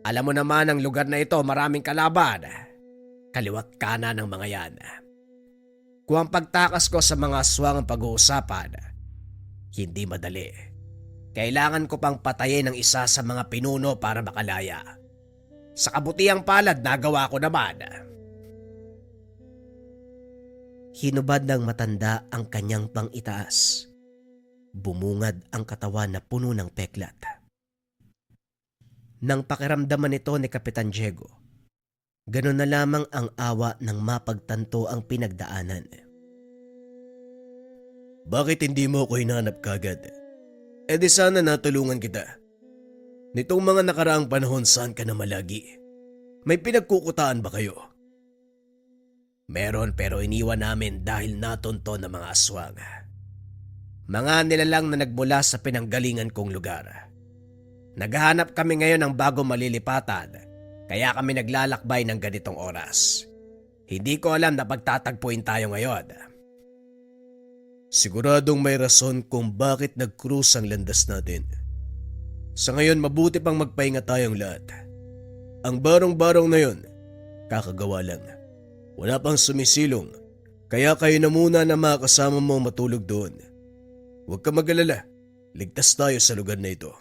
Alam mo naman ang lugar na ito maraming kalaban. Kaliwat kanan ng mga yan. Kung ang pagtakas ko sa mga aswang ang pag-uusapan, hindi madali. Kailangan ko pang patayin ang isa sa mga pinuno para makalaya. Sa kabutiang palad nagawa ko naman. Hinubad ng matanda ang kanyang pang-itaas. Bumungad ang katawan na puno ng peklat. Nang pakiramdaman nito ni Kapitan Diego, ganun na lamang ang awa ng mapagtanto ang pinagdaanan. Bakit hindi mo ko hinanap kagad? E di sana natulungan kita. Nitong mga nakaraang panahon saan ka na malagi? May pinagkukutaan ba kayo? Meron pero iniwan namin dahil natunto ng mga aswang. Mga nilalang na nagmula sa pinanggalingan kong lugar. Naghahanap kami ngayon ng bagong malilipatan, kaya kami naglalakbay ng ganitong oras. Hindi ko alam na pagtatagpuin tayo ngayon. Siguradong may rason kung bakit nag-cruise ang landas natin. Sa ngayon mabuti pang magpahinga tayong lahat. Ang barong-barong na yon, kakagawa lang. Wala pang sumisilong, kaya kayo na muna na mga kasama mo matulog doon. Huwag ka mag-alala, ligtas tayo sa lugar na ito.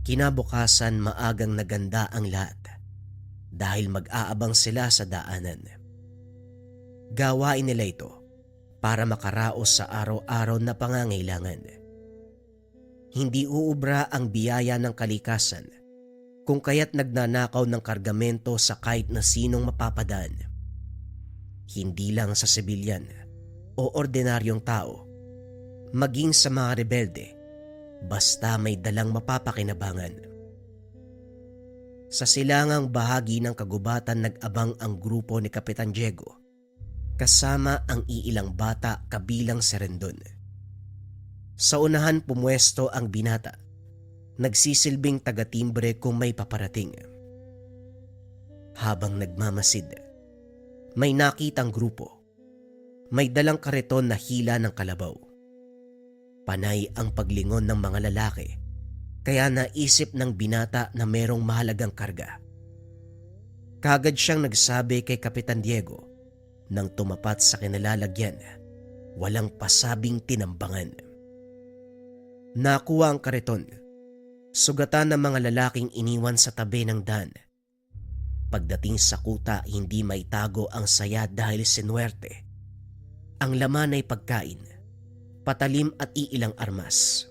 Kinabukasan maagang naganda ang lahat dahil mag-aabang sila sa daanan. Gawain nila ito para makaraos sa araw-araw na pangangailangan. Hindi uubra ang biyaya ng kalikasan kung kaya't nagnanakaw ng kargamento sa kahit na sinong mapapadaan. Hindi lang sa sibilyan o ordinaryong tao, maging sa mga rebelde, basta may dalang mapapakinabangan. Sa silangang bahagi ng kagubatan nag-abang ang grupo ni Kapitan Diego, kasama ang iilang bata kabilang si Rendon. Sa unahan pumwesto ang binata nagsisilbing taga-timbre kung may paparating. Habang nagmamasid, may nakitang grupo. May dalang kariton na hila ng kalabaw. Panay ang paglingon ng mga lalaki, kaya naisip ng binata na merong mahalagang karga. Kagad siyang nagsabi kay Kapitan Diego nang tumapat sa kinalalagyan, walang pasabing tinambangan. Nakuha ang kariton, sugatan ng mga lalaking iniwan sa tabi ng daan. Pagdating sa kuta, hindi maitago ang saya dahil sinuwerte. Ang laman ay pagkain, patalim at iilang armas.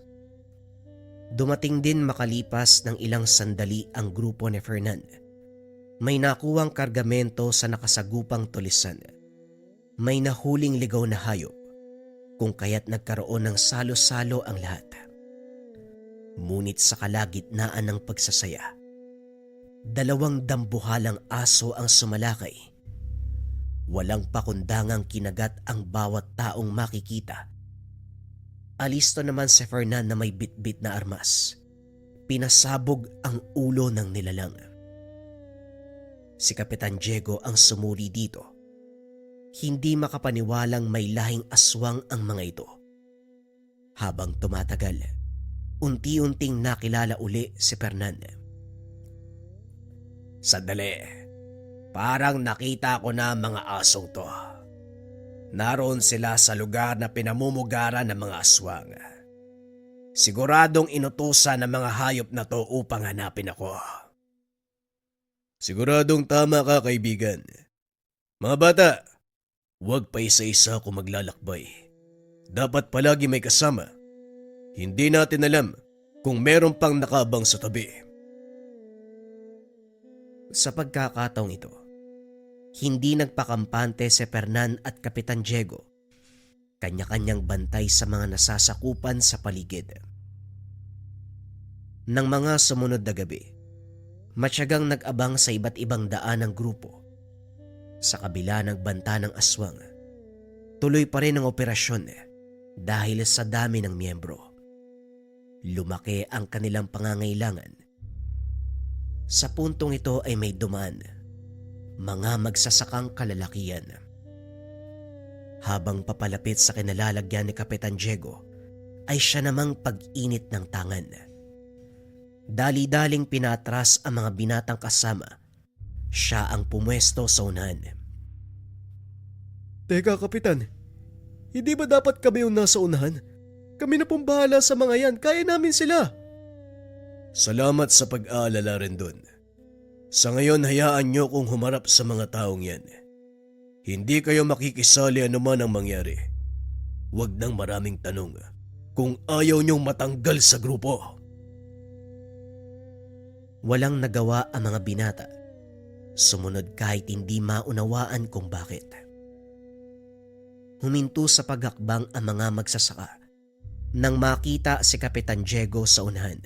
Dumating din makalipas ng ilang sandali ang grupo ni Fernan. May nakuwang kargamento sa nakasagupang tulisan. May nahuling ligaw na hayop, kung kaya't nagkaroon ng salo-salo ang lahat. Ngunit sa kalagitnaan ng pagsasaya, 2 dambuhalang aso ang sumalakay. Walang pakundangang kinagat ang bawat taong makikita. Alisto naman si Fernan na may bitbit na armas. Pinasabog ang ulo ng nilalang. Si Kapitan Diego ang sumuri dito. Hindi makapaniwalang may lahing aswang ang mga ito. Habang tumatagal, unti-unting nakilala uli si Fernan. Sandali, parang nakita ko na mga asong to. Naroon sila sa lugar na pinamumugaran ng mga aswang. Siguradong inutusan ng mga hayop na to upang hanapin ako. Siguradong tama ka, kaibigan. Mga bata, huwag pa isa-isa kung maglalakbay. Dapat palagi may kasama. Hindi natin alam kung meron pang nakabang sa tabi. Sa pagkakataong ito, hindi nagpakampante si Fernan at Kapitan Diego. Kanya-kanyang bantay sa mga nasasakupan sa paligid. Nang mga sumunod na gabi, matyagang nag-abang sa iba't ibang daan ng grupo. Sa kabila ng banta ng aswang, tuloy pa rin ang operasyon dahil sa dami ng miyembro. Lumaki ang kanilang pangangailangan. Sa puntong ito ay may dumaan, mga magsasakang kalalakian. Habang papalapit sa kinalalagyan ni Kapitan Diego, ay siya namang pag-init ng tangan. Dali-daling pinatras ang mga binatang kasama. Siya ang pumwesto sa unahan. Teka, Kapitan. Hindi ba dapat kami yung nasa unahan? Kami na pong bahala sa mga yan. Kaya namin sila. Salamat sa pag-aalala rin dun. Sa ngayon, hayaan nyo kung humarap sa mga taong yan. Hindi kayo makikisali anuman ang mangyari. Huwag nang maraming tanong kung ayaw nyong matanggal sa grupo. Walang nagawa ang mga binata. Sumunod kahit hindi maunawaan kung bakit. Huminto sa paghakbang ang mga magsasaka nang makita si Kapitan Diego sa unahan.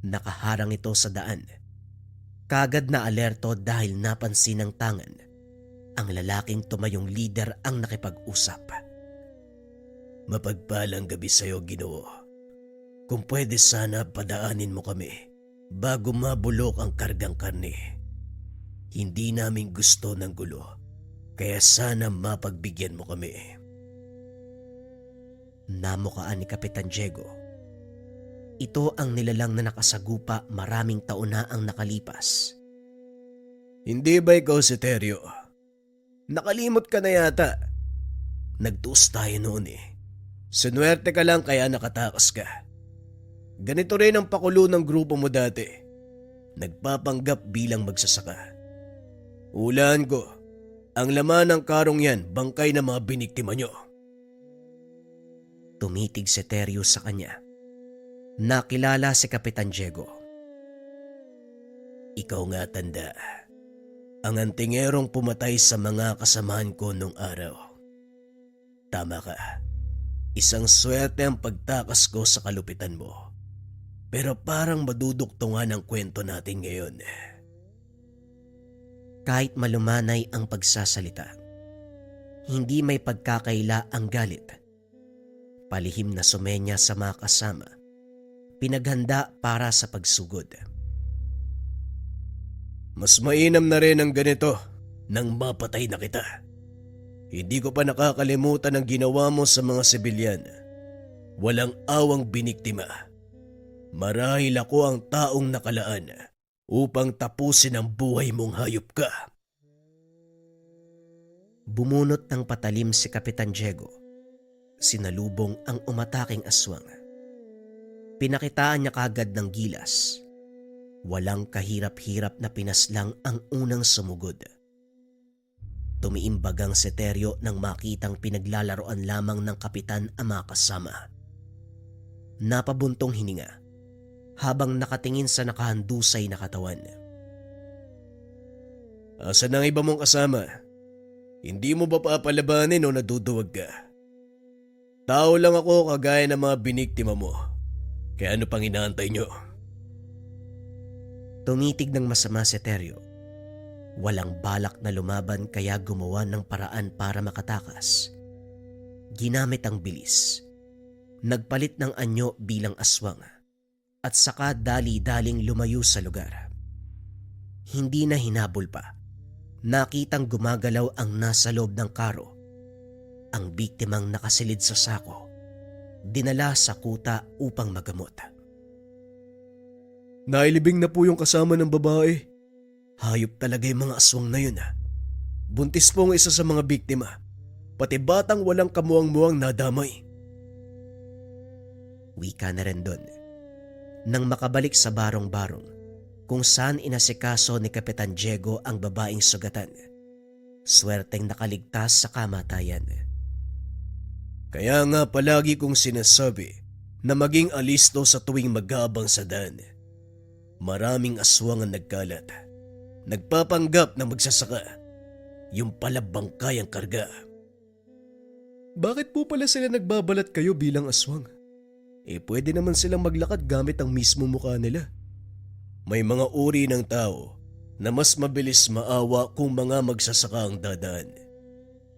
Nakaharang ito sa daan. Kagad na alerto dahil napansin ng tangan. Ang lalaking tumayong lider ang nakipag-usap. Mapagpalang gabi sa'yo, Ginoo. Kung pwede sana padaanin mo kami bago mabulok ang kargang karne. Hindi namin gusto ng gulo, kaya sana mapagbigyan mo kami. Namukaan ni Kapitan Diego. Ito ang nilalang na nakasagupa maraming taon na ang nakalipas. Hindi ba ikaw si Teryo? Nakalimot ka na yata. Nagtuos tayo noon eh. Sinuwerte ka lang kaya nakatakas ka. Ganito rin ang pakulo ng grupo mo dati. Nagpapanggap bilang magsasaka. Hulaan ko, ang laman ng karong yan bangkay na mga biniktima nyo. Tumitig si Teryo sa kanya. Nakilala si Kapitan Diego. Ikaw nga, tanda. Ang antingerong pumatay sa mga kasamahan ko nung araw. Tama ka. Isang swerte ang pagtakas ko sa kalupitan mo. Pero parang maduduktungan ang kwento natin ngayon. Kahit malumanay ang pagsasalita, hindi may pagkakaila ang galit. Palihim na sumenya sa mga kasama. pinaghanda para sa pagsugod. Mas mainam na rin ang ganito nang mapatay na kita. Hindi ko pa nakakalimutan ang ginawa mo sa mga sibilyan. Walang awang biniktima. Marahil ako ang taong nakalaan upang tapusin ang buhay mong hayop ka. Bumunot ng patalim si Kapitan Diego. Sinalubong ang umataking aswang. Pinakitaan niya kagad ng gilas. Walang kahirap-hirap na pinaslang ang unang sumugod. Tumiimbagang si Teryo nang makitang pinaglalaroan lamang ng kapitan ang mga kasama. Napabuntong hininga habang nakatingin sa nakahandusay na katawan. Asan ang iba mong kasama? Hindi mo ba papalabanin o naduduwag ka? Tao lang ako kagaya ng mga biniktima mo. Kaya ano pang inaantay nyo? Tumitig ng masama si Teryo. Walang balak na lumaban kaya gumawa ng paraan para makatakas. Ginamit ang bilis. Nagpalit ng anyo bilang aswang at saka dali-daling lumayo sa lugar. Hindi na hinabol pa. Nakitang gumagalaw ang nasa loob ng karo. Ang biktimang nakasilid sa sako. Dinala sa kuta upang magamot. Nailibing na po yung kasama ng babae. Hayop talaga yung mga aswang na yun. Buntis po ang isa sa mga biktima. Pati batang walang kamuang-muang nadamay. Wika na rin doon. Nang makabalik sa barong-barong kung saan inasikaso ni Kapitan Diego ang babaeng sugatan. Swerteng nakaligtas sa kamatayan. Kaya nga palagi kong sinasabi na maging alisto sa tuwing mag-aabang sa daan. Maraming aswang ang nagkalat. Nagpapanggap na magsasaka. Yung pala bangkay ang karga. Bakit po pala sila nagbabalat kayo bilang aswang? Pwede naman silang maglakad gamit ang mismo mukha nila. May mga uri ng tao na mas mabilis maawa kung mga magsasaka ang dadaan.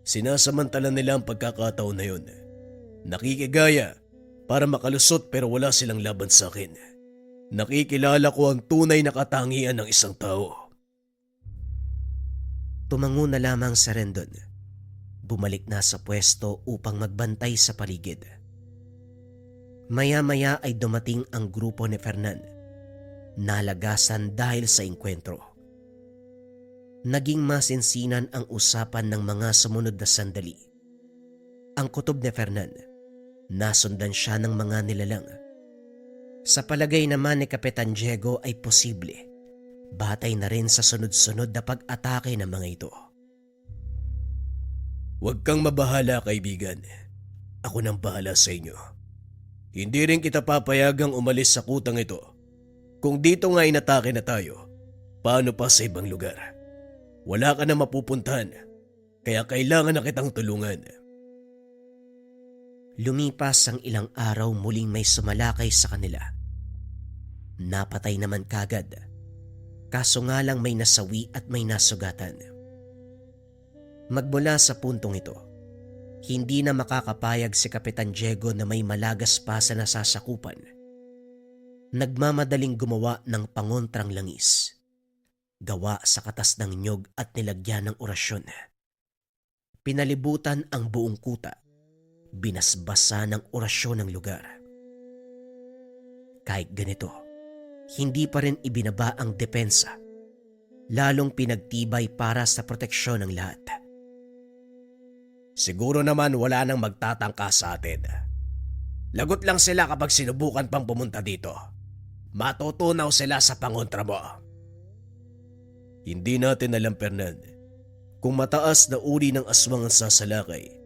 Sinasamantala nila ang pagkakataon na yun. Nakikigaya para makalusot pero wala silang laban sa akin. Nakikilala ko ang tunay na katangian ng isang tao. Tumango na lamang sa Rendon. Bumalik na sa pwesto upang magbantay sa paligid. Maya-maya ay dumating ang grupo ni Fernan. Nalagasan dahil sa engkwentro. Naging masinsinan ang usapan ng mga sumunod na sandali. Ang kutob ni Fernan, nasundan siya ng mga nilalang. Sa palagay naman ni Kapitan Diego ay posible. Batay na rin sa sunod-sunod na pag-atake ng mga ito. Huwag kang mabahala, kaibigan. Ako nang bahala sa inyo. Hindi rin kita papayagang umalis sa kutang ito. Kung dito nga inatake na tayo, paano pa sa ibang lugar? Wala ka na mapupuntahan, kaya kailangan na kitang tulungan. Lumipas ang ilang araw, muling may sumalakay sa kanila. Napatay naman kagad. Kaso nga lang may nasawi at may nasugatan. Magmula sa puntong ito, hindi na makakapayag si Kapitan Diego na may malagas pa sa nasasakupan. Nagmamadaling gumawa ng pangontrang langis. Gawa sa katas ng nyog at nilagyan ng orasyon. Pinalibutan ang buong kuta. Binasbasa ng orasyon ng lugar. Kahit ganito, hindi pa rin ibinaba ang depensa. Lalong pinagtibay para sa proteksyon ng lahat. Siguro naman wala nang magtatangka sa atin. Lagot lang sila kapag sinubukan pang pumunta dito. Matutunaw sila sa pangontra mo. Hindi natin alam, Fernan, kung mataas na uri ng aswang ang sasalakay.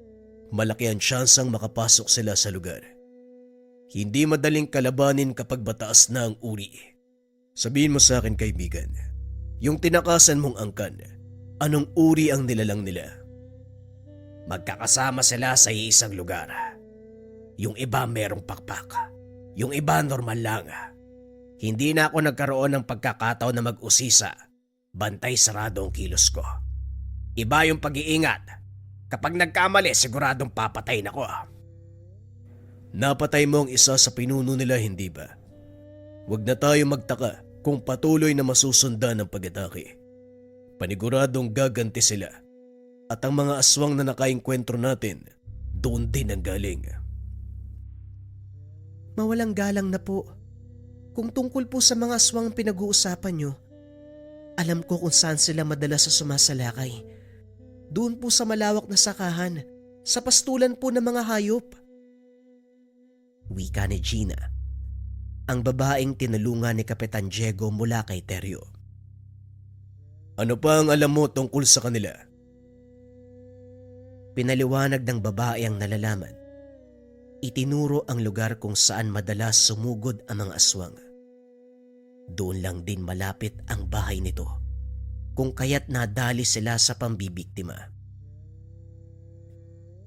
Malaki ang tsansang makapasok sila sa lugar. Hindi madaling kalabanin kapag mataas na ang uri. Sabihin mo sa akin, kaibigan, yung tinakasan mong angkan, anong uri ang nilalang nila? Magkakasama sila sa iisang lugar. Yung iba merong pakpak. Yung iba normal lang. Hindi na ako nagkaroon ng pagkakataon na mag-usisa. Bantay sarado ang kilos ko. Iba yung pag-iingat. Kapag nagkamali, siguradong papatayin ako. Napatay mo ang isa sa pinuno nila, hindi ba? Huwag na tayo magtaka kung patuloy na masusundan ng pag-atake. Paniguradong gaganti sila at ang mga aswang na nakaengkwentro natin doon din ang galing. Mawalang galang na po. Kung tungkol po sa mga aswang pinag-uusapan nyo, alam ko kung saan sila madalas sa sumasalakay. Doon po sa malawak na sakahan, sa pastulan po ng mga hayop. Wika ni Gina, ang babaeng tinulungan ni Kapitan Diego mula kay Teryo. Ano pa ang alam mo tungkol sa kanila? Pinaliwanag ng babae ang nalalaman. Itinuro ang lugar kung saan madalas sumugod ang mga aswang. Doon lang din malapit ang bahay nito, kung kaya't nadali sila sa pambibiktima.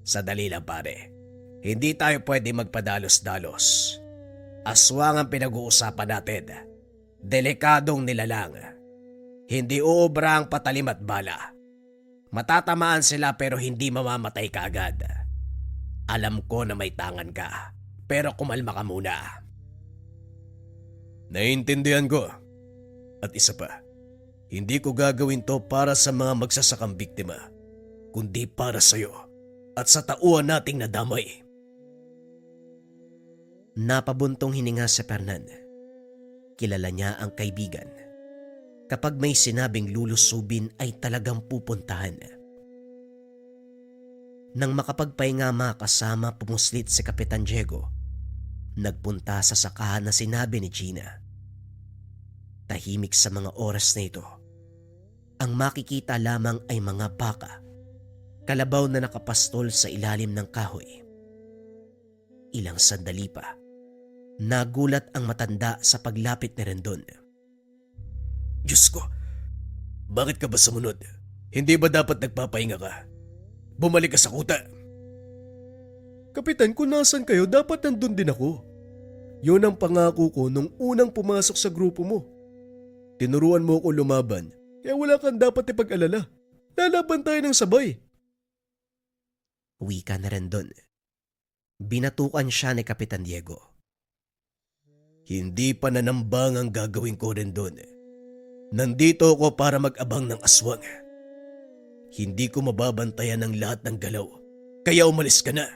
Sadali lang pare, hindi tayo pwede magpadalos-dalos. Aswang ang pinag-uusapan natin. Delikadong nilalang. Hindi uubra ang patalim at bala. Matatamaan sila pero hindi mamamatay kaagad. Alam ko na may tangan ka, pero kumalma ka muna. Naiintindihan ko. At isa pa, hindi ko gagawin to para sa mga magsasakang biktima, kundi para sa'yo at sa tauhan nating nadamay. Napabuntong hininga si Fernan. Kilala niya ang kaibigan. Kapag may sinabing lulusubin ay talagang pupuntahan. Nang makapagpahinga makasama, pumuslit si Kapitan Diego. Nagpunta sa sakahan na sinabi ni Gina. Tahimik sa mga oras na ito. Ang makikita lamang ay mga baka, kalabaw na nakapastol sa ilalim ng kahoy. Ilang sandali pa, nagulat ang matanda sa paglapit ni Rendon. Diyos ko, bakit ka ba sumunod? Hindi ba dapat nagpapahinga ka? Bumalik ka sa kuta. Kapitan, kung nasan kayo, dapat nandun din ako. Yun ang pangako ko nung unang pumasok sa grupo mo. Tinuruan mo ako lumaban, kaya wala kang dapat ipag-alala. Lalaban tayo ng sabay. Wika na Rendon. Binatukan siya ni Kapitan Diego. Hindi pananambang ang gagawin ko rin doon. Nandito ako para mag-abang ng aswang. Hindi ko mababantayan ang lahat ng galaw, kaya umalis ka na.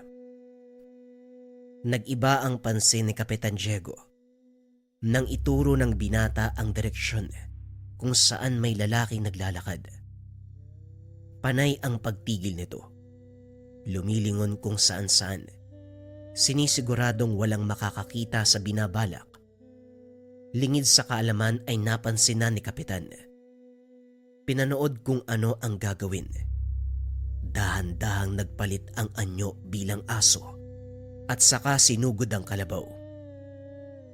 Nag-iba ang pansin ni Kapitan Diego nang ituro ng binata ang direksyon kung saan may lalaking naglalakad. Panay ang pagtigil nito. Lumilingon kung saan-saan. Sinisiguradong walang makakakita sa binabalak. Lingid sa kaalaman ay napansin na ni Kapitan. Pinanood kung ano ang gagawin. Dahan-dahang nagpalit ang anyo bilang aso at saka sinugod ang kalabaw.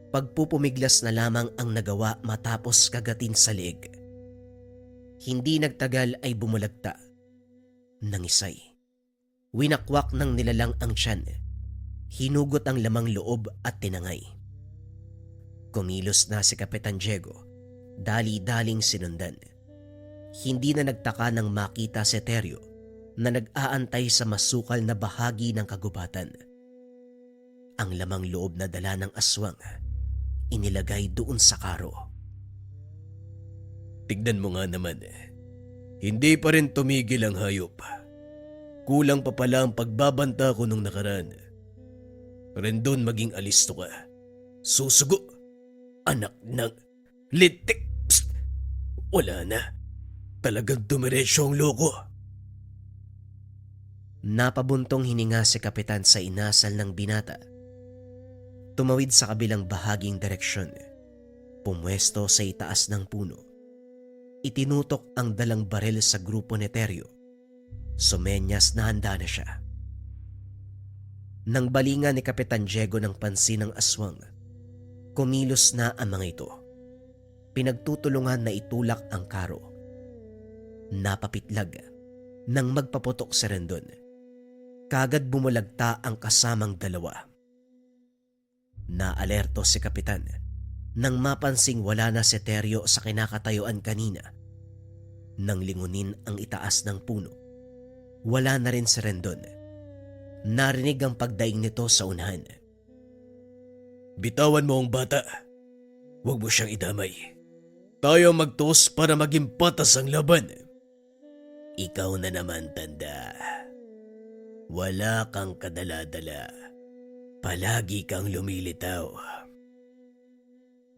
Pagpupumiglas na lamang ang nagawa matapos kagatin sa leeg. Hindi nagtagal ay bumulagta. Nangisay. Winakwak ng nilalang ang tiyan. Hinugot ang lamang loob at tinangay. Kumilos na si Kapitan Diego. Dali-daling sinundan. Hindi na nagtaka nang makita si Teryo na nag-aantay sa masukal na bahagi ng kagubatan. Ang lamang loob na dala ng aswang inilagay doon sa karo. Tignan mo nga naman, hindi pa rin tumigil ang hayop. Kulang pa pala ang pagbabanta ko nung nakaraan. Rendon, maging alisto ka. Susugo, anak ng litik. Psst! Wala na. Talagang dumiretso ang loko. Napabuntong hininga si Kapitan sa inasal ng binata. Tumawid sa kabilang bahaging direksyon. Pumwesto sa itaas ng puno. Itinutok ang dalang baril sa grupo ni Teryo. Sumenyas na handa na siya. Nang balingan ni Kapitan Diego ng pansin ng aswang, kumilos na ang mga ito. Pinagtutulungan na itulak ang karo. Napapitlag nang magpaputok si Rendon. Kagad bumulagta ang kasamang dalawa. Naalerto si Kapitan nang mapansing wala na si Teryo sa kinakatayuan kanina. Nang lingunin ang itaas ng puno, wala na rin si Rendon. Narinig ang pagdaing nito sa unahan. Bitawan mo ang bata. Huwag mo siyang idamay. Tayo magtos para maging patas ang laban. Ikaw na naman, tanda. Wala kang kadala-dala. Palagi kang lumilitaw.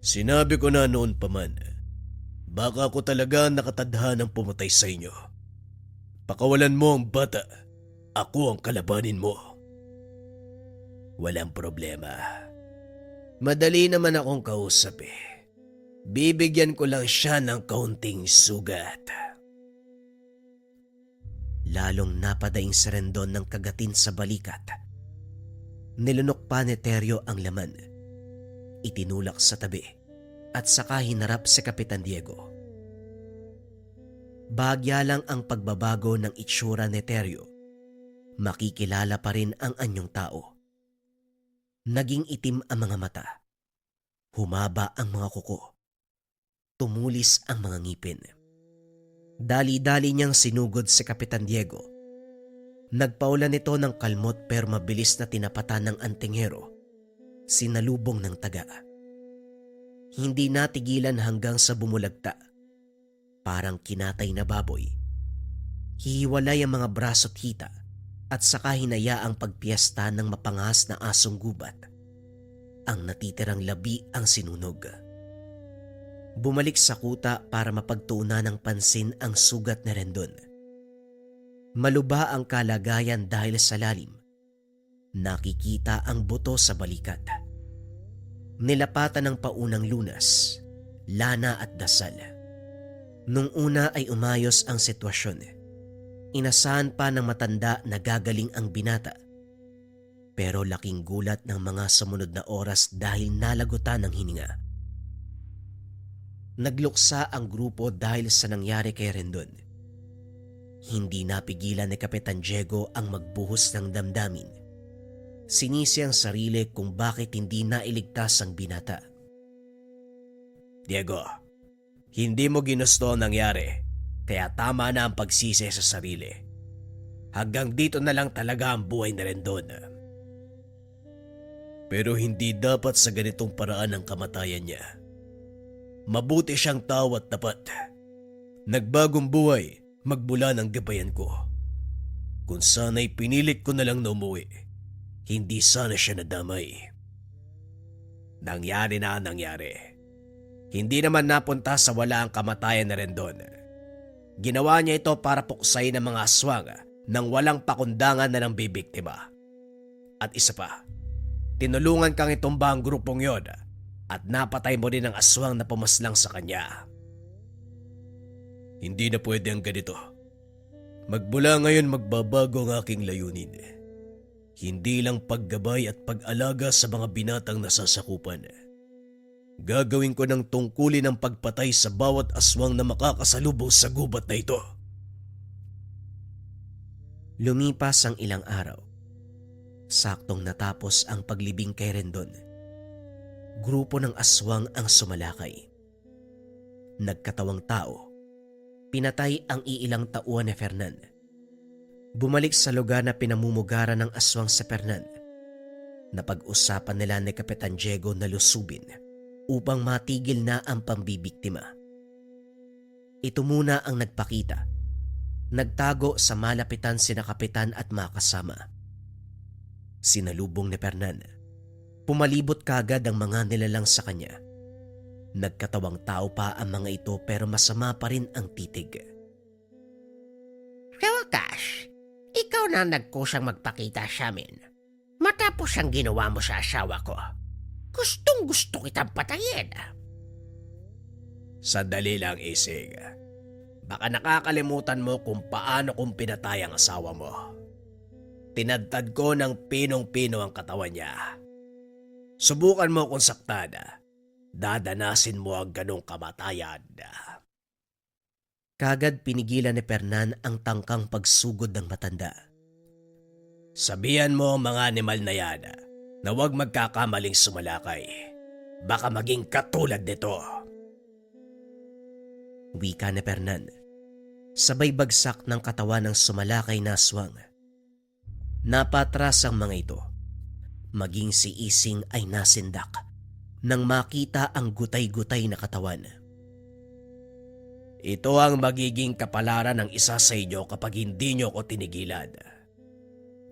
Sinabi ko na noon pa man, baka ako talaga nakatadhanang pumatay sa inyo. Pakawalan mo ang bata. Ako ang kalabanin mo. Walang problema. Madali naman akong kausap eh. Bibigyan ko lang siya ng kaunting sugat. Lalong napadaing si Rendon ng kagatin sa balikat. Nilunok pa ni Teryo ang laman. Itinulak sa tabi at saka hinarap si Kapitan Diego. Bahagya lang ang pagbabago ng itsura ni Teryo. Makikilala pa rin ang anyong tao. Naging itim ang mga mata. Humaba ang mga kuko. Tumulis ang mga ngipin. Dali-dali niyang sinugod si Kapitan Diego. Nagpaulan nito ng kalmot pero mabilis na tinapatan ng antingero. Sinalubong ng taga. Hindi natigilan hanggang sa bumulagta. Parang kinatay na baboy. Hihiwalay ang mga braso't hita at saka hinayaang pagpiesta ng mapangas na asong gubat. Ang natitirang labi ang sinunog. Bumalik sa kuta para mapagtuunan ng pansin ang sugat ni Rendon. Maluba ang kalagayan dahil sa lalim. Nakikita ang buto sa balikat. Nilapatan ng paunang lunas, lana at dasal. Nung una ay umayos ang sitwasyon. Inasahan pa ng matanda na gagaling ang binata. Pero laking gulat ng mga sumunod na oras dahil nalagutan ng hininga. Nagluksa ang grupo dahil sa nangyari kay Rendon. Hindi napigilan ni Kapitan Diego ang magbuhos ng damdamin. Sinisi ang sarili kung bakit hindi nailigtas ang binata. Diego, hindi mo ginusto ang nangyari, kaya tama na ang pagsisi sa sarili. Hanggang dito na lang talaga ang buhay ni Rendon. Pero hindi dapat sa ganitong paraan ang kamatayan niya. Mabuti siyang tao at tapat. Nagbagong buhay magmula ng gabayan ko. Kung sana'y pinilit ko na lang na umuwi, hindi sana siya nadamay. Nangyari na ang nangyari. Hindi naman napunta sa wala ang kamatayan na Rendon. Ginawa niya ito para puksay ng mga aswang nang walang pakundangan na ng bibiktima. At isa pa, tinulungan kang itumba ang grupong yon at napatay mo rin ang aswang na pumaslang sa kanya. Hindi na pwede ang ganito. Magmula ngayon magbabago ang aking layunin. Hindi lang paggabay at pag-alaga sa mga binatang nasasakupan. Gagawin ko ng tungkulin ang pagpatay sa bawat aswang na makakasalubong sa gubat na ito. Lumipas ang ilang araw. Saktong natapos ang paglibing kay Rendon. Grupo ng aswang ang sumalakay. Nagkatawang tao. Pinatay ang iilang tauhan ni Fernan. Bumalik sa lugar na pinamumugaran ng aswang sa Fernan. Napag-usapan nila ni Kapitan Diego na lusubin upang matigil na ang pambibiktima. Ito muna ang nagpakita. Nagtago sa malapitan sina Kapitan at mga kasama. Sinalubong ni Fernan. Pumalibot kagad ang mga nilalang sa kanya. Nagkatawang tao pa ang mga ito pero masama pa rin ang titig. Sa wakas, ikaw na nagkusang magpakita sa amin. Matapos ang ginawa mo sa asawa ko. Gustong gusto kitang patayin. Sandali lang, Isig. Baka nakakalimutan mo kung paano kong pinatay ang asawa mo. Tinadtad ko ng pinong-pino ang katawan niya. Subukan mo kung saktan. Dadanasin mo ang ganong kamatayan. Kagad pinigilan ni Fernan ang tangkang pagsugod ng matanda. Sabihan mo ang mga animal na yan na huwag magkakamaling sumalakay. Baka maging katulad nito. Wika ni Fernan. Sabay bagsak ng katawan ng sumalakay na aswang. Napatras ang mga ito. Maging si Ising ay nasindak. nang makita ang gutay-gutay na katawan. Ito ang magiging kapalaran ng isa sa inyo kapag hindi nyo ko tinigilan.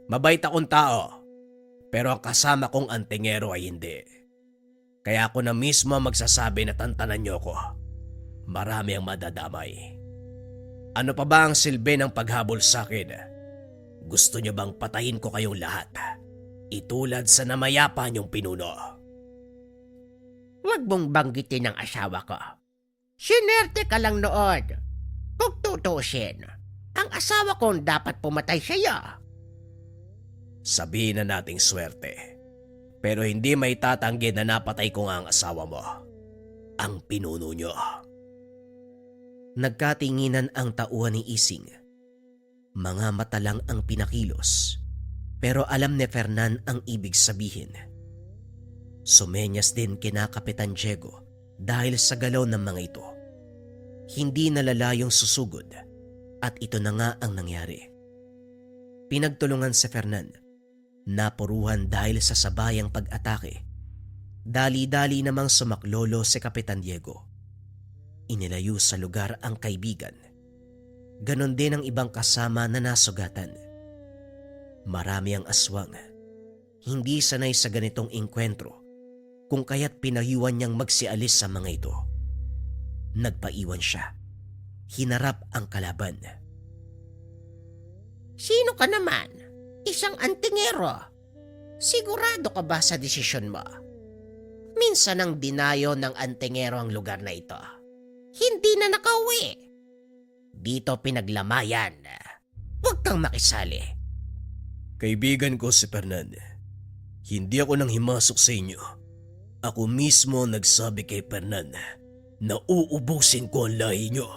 Mabait akong tao, pero ang kasama kong antingero ay hindi. Kaya ako na mismo magsasabi na tantanan nyo ko. Marami ang madadamay. Ano pa ba ang silbi ng paghabol sa akin? Gusto nyo bang patayin ko kayong lahat? Itulad sa namayapa niyong pinuno. Huwag mong banggitin ang asawa ko. Sinerte ka lang noon. Kung tutusin, ang asawa ko ang dapat pumatay sa'yo. Sabihin na nating swerte. Pero hindi may tatanggi na napatay ko nga ang asawa mo. Ang pinuno nyo. Nagkatinginan ang tauhan ni Ising. Mga mata lang ang pinakilos, pero alam ni Fernan ang ibig sabihin. Sumenyas din kina Kapitan Diego dahil sa galaw ng mga ito. Hindi nalalayong susugod at ito na nga ang nangyari. Pinagtulungan si Fernan, napuruhan dahil sa sabayang pag-atake. Dali-dali namang sumaklolo si Kapitan Diego. Inilayo sa lugar ang kaibigan. Ganon din ang ibang kasama na nasugatan. Marami ang aswang. Hindi sanay sa ganitong engkwentro, kung kaya't pinayuan niyang magsialis sa mga ito. Nagpaiwan siya. Hinarap ang kalaban. Sino ka naman? Isang antingero. Sigurado ka ba sa desisyon mo? Minsan ang dinayo ng antingero ang lugar na ito. Hindi na nakauwi. Dito pinaglamayan. Huwag kang makisali. Kaibigan ko si Fernan. Hindi ako nang himasok sa inyo. Ako mismo nagsabi kay Fernan na uubusin ko ang lahi nyo.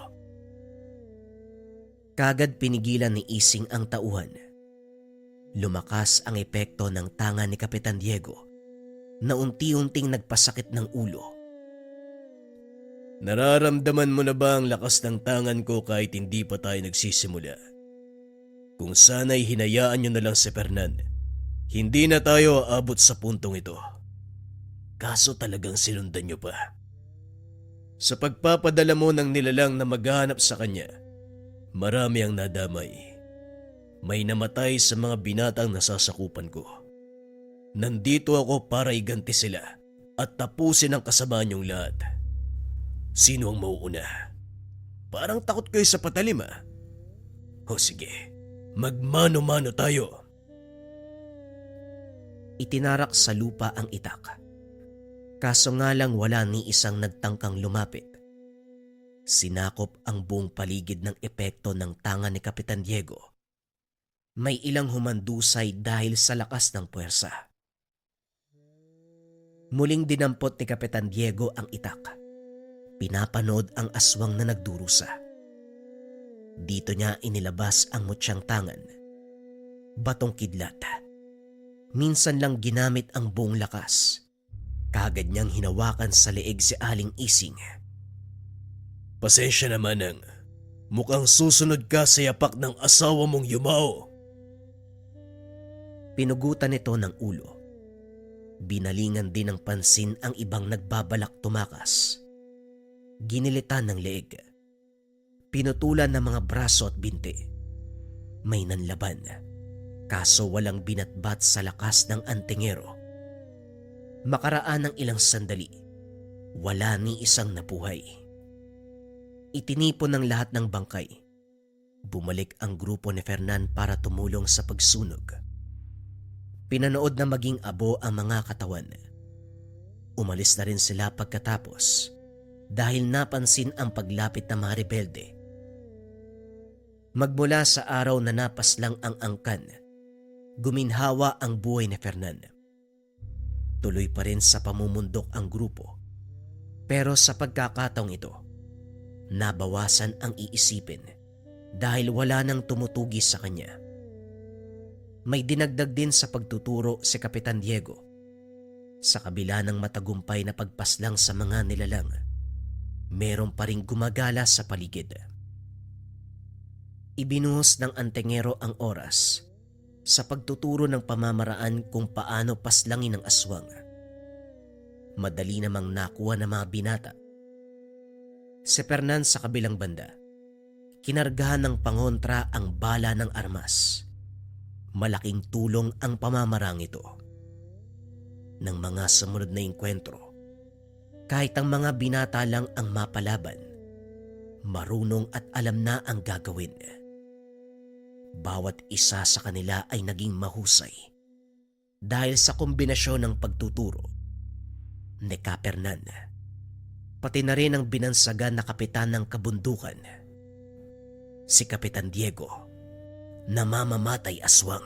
Kagad pinigilan ni Ising ang tauhan. Lumakas ang epekto ng tanga ni Kapitan Diego na unti-unting nagpasakit ng ulo. Nararamdaman mo na ba ang lakas ng tangan ko kahit hindi pa tayo nagsisimula? Kung sana'y hinayaan nyo na lang si Fernan, hindi na tayo aabot sa puntong ito. Kaso talagang sinundan nyo pa. Sa pagpapadala mo ng nilalang na maghahanap sa kanya, marami ang nadamay. May namatay sa mga binatang nasasakupan ko. Nandito ako para iganti sila at tapusin ang kasamaan niyong lahat. Sino ang mauuna? Parang takot kayo sa patalim ah. O sige, magmano-mano tayo. Itinarak sa lupa ang itak. Kaso nga lang wala ni isang nagtangkang lumapit. Sinakop ang buong paligid ng epekto ng tanga ni Kapitan Diego. May ilang humandusay dahil sa lakas ng puwersa. Muling dinampot ni Kapitan Diego ang itak. Pinapanood ang aswang na nagdurusa. Dito niya inilabas ang mutyang tangan. Batong kidlat. Minsan lang ginamit ang buong lakas. Kagad niyang hinawakan sa leeg si Aling Ising. Pasensya naman ang mukhang susunod ka sa yapak ng asawa mong yumao. Pinugutan nito ng ulo. Binalingan din ng pansin ang ibang nagbabalak tumakas. Ginilitan ng leeg. Pinutulan ng mga braso at binti. May nanlaban. Kaso walang binatbat sa lakas ng antingero. Makaraan ng ilang sandali, wala ni isang nabuhay. Itinipon ng lahat ng bangkay. Bumalik ang grupo ni Fernan para tumulong sa pagsunog. Pinanood na maging abo ang mga katawan. Umalis na rin sila pagkatapos dahil napansin ang paglapit ng mga rebelde. Magmula sa araw na napaslang ang angkan, guminhawa ang buhay ni Fernan. Tuloy pa rin sa pamumundok ang grupo. Pero sa pagkakataong ito, nabawasan ang iisipin dahil wala nang tumutugi sa kanya. May dinagdag din sa pagtuturo si Kapitan Diego. Sa kabila ng matagumpay na pagpaslang sa mga nilalang, meron pa ring gumagala sa paligid. Ibinuhos ng antingero ang oras sa pagtuturo ng pamamaraan kung paano paslangin ang aswang. madali namang nakuha ng mga binata. Si Fernan sa kabilang banda, kinargahan ng pangontra ang bala ng armas. Malaking tulong ang pamamarang ito. Ng mga sumunod na engkwentro, kahit ang mga binata lang ang mapalaban, marunong at alam na ang gagawin. Bawat isa sa kanila ay naging mahusay dahil sa kombinasyon ng pagtuturo ni Kapernan, pati na rin ang binansagan na kapitan ng kabundukan, si Kapitan Diego, na mamamatay aswang.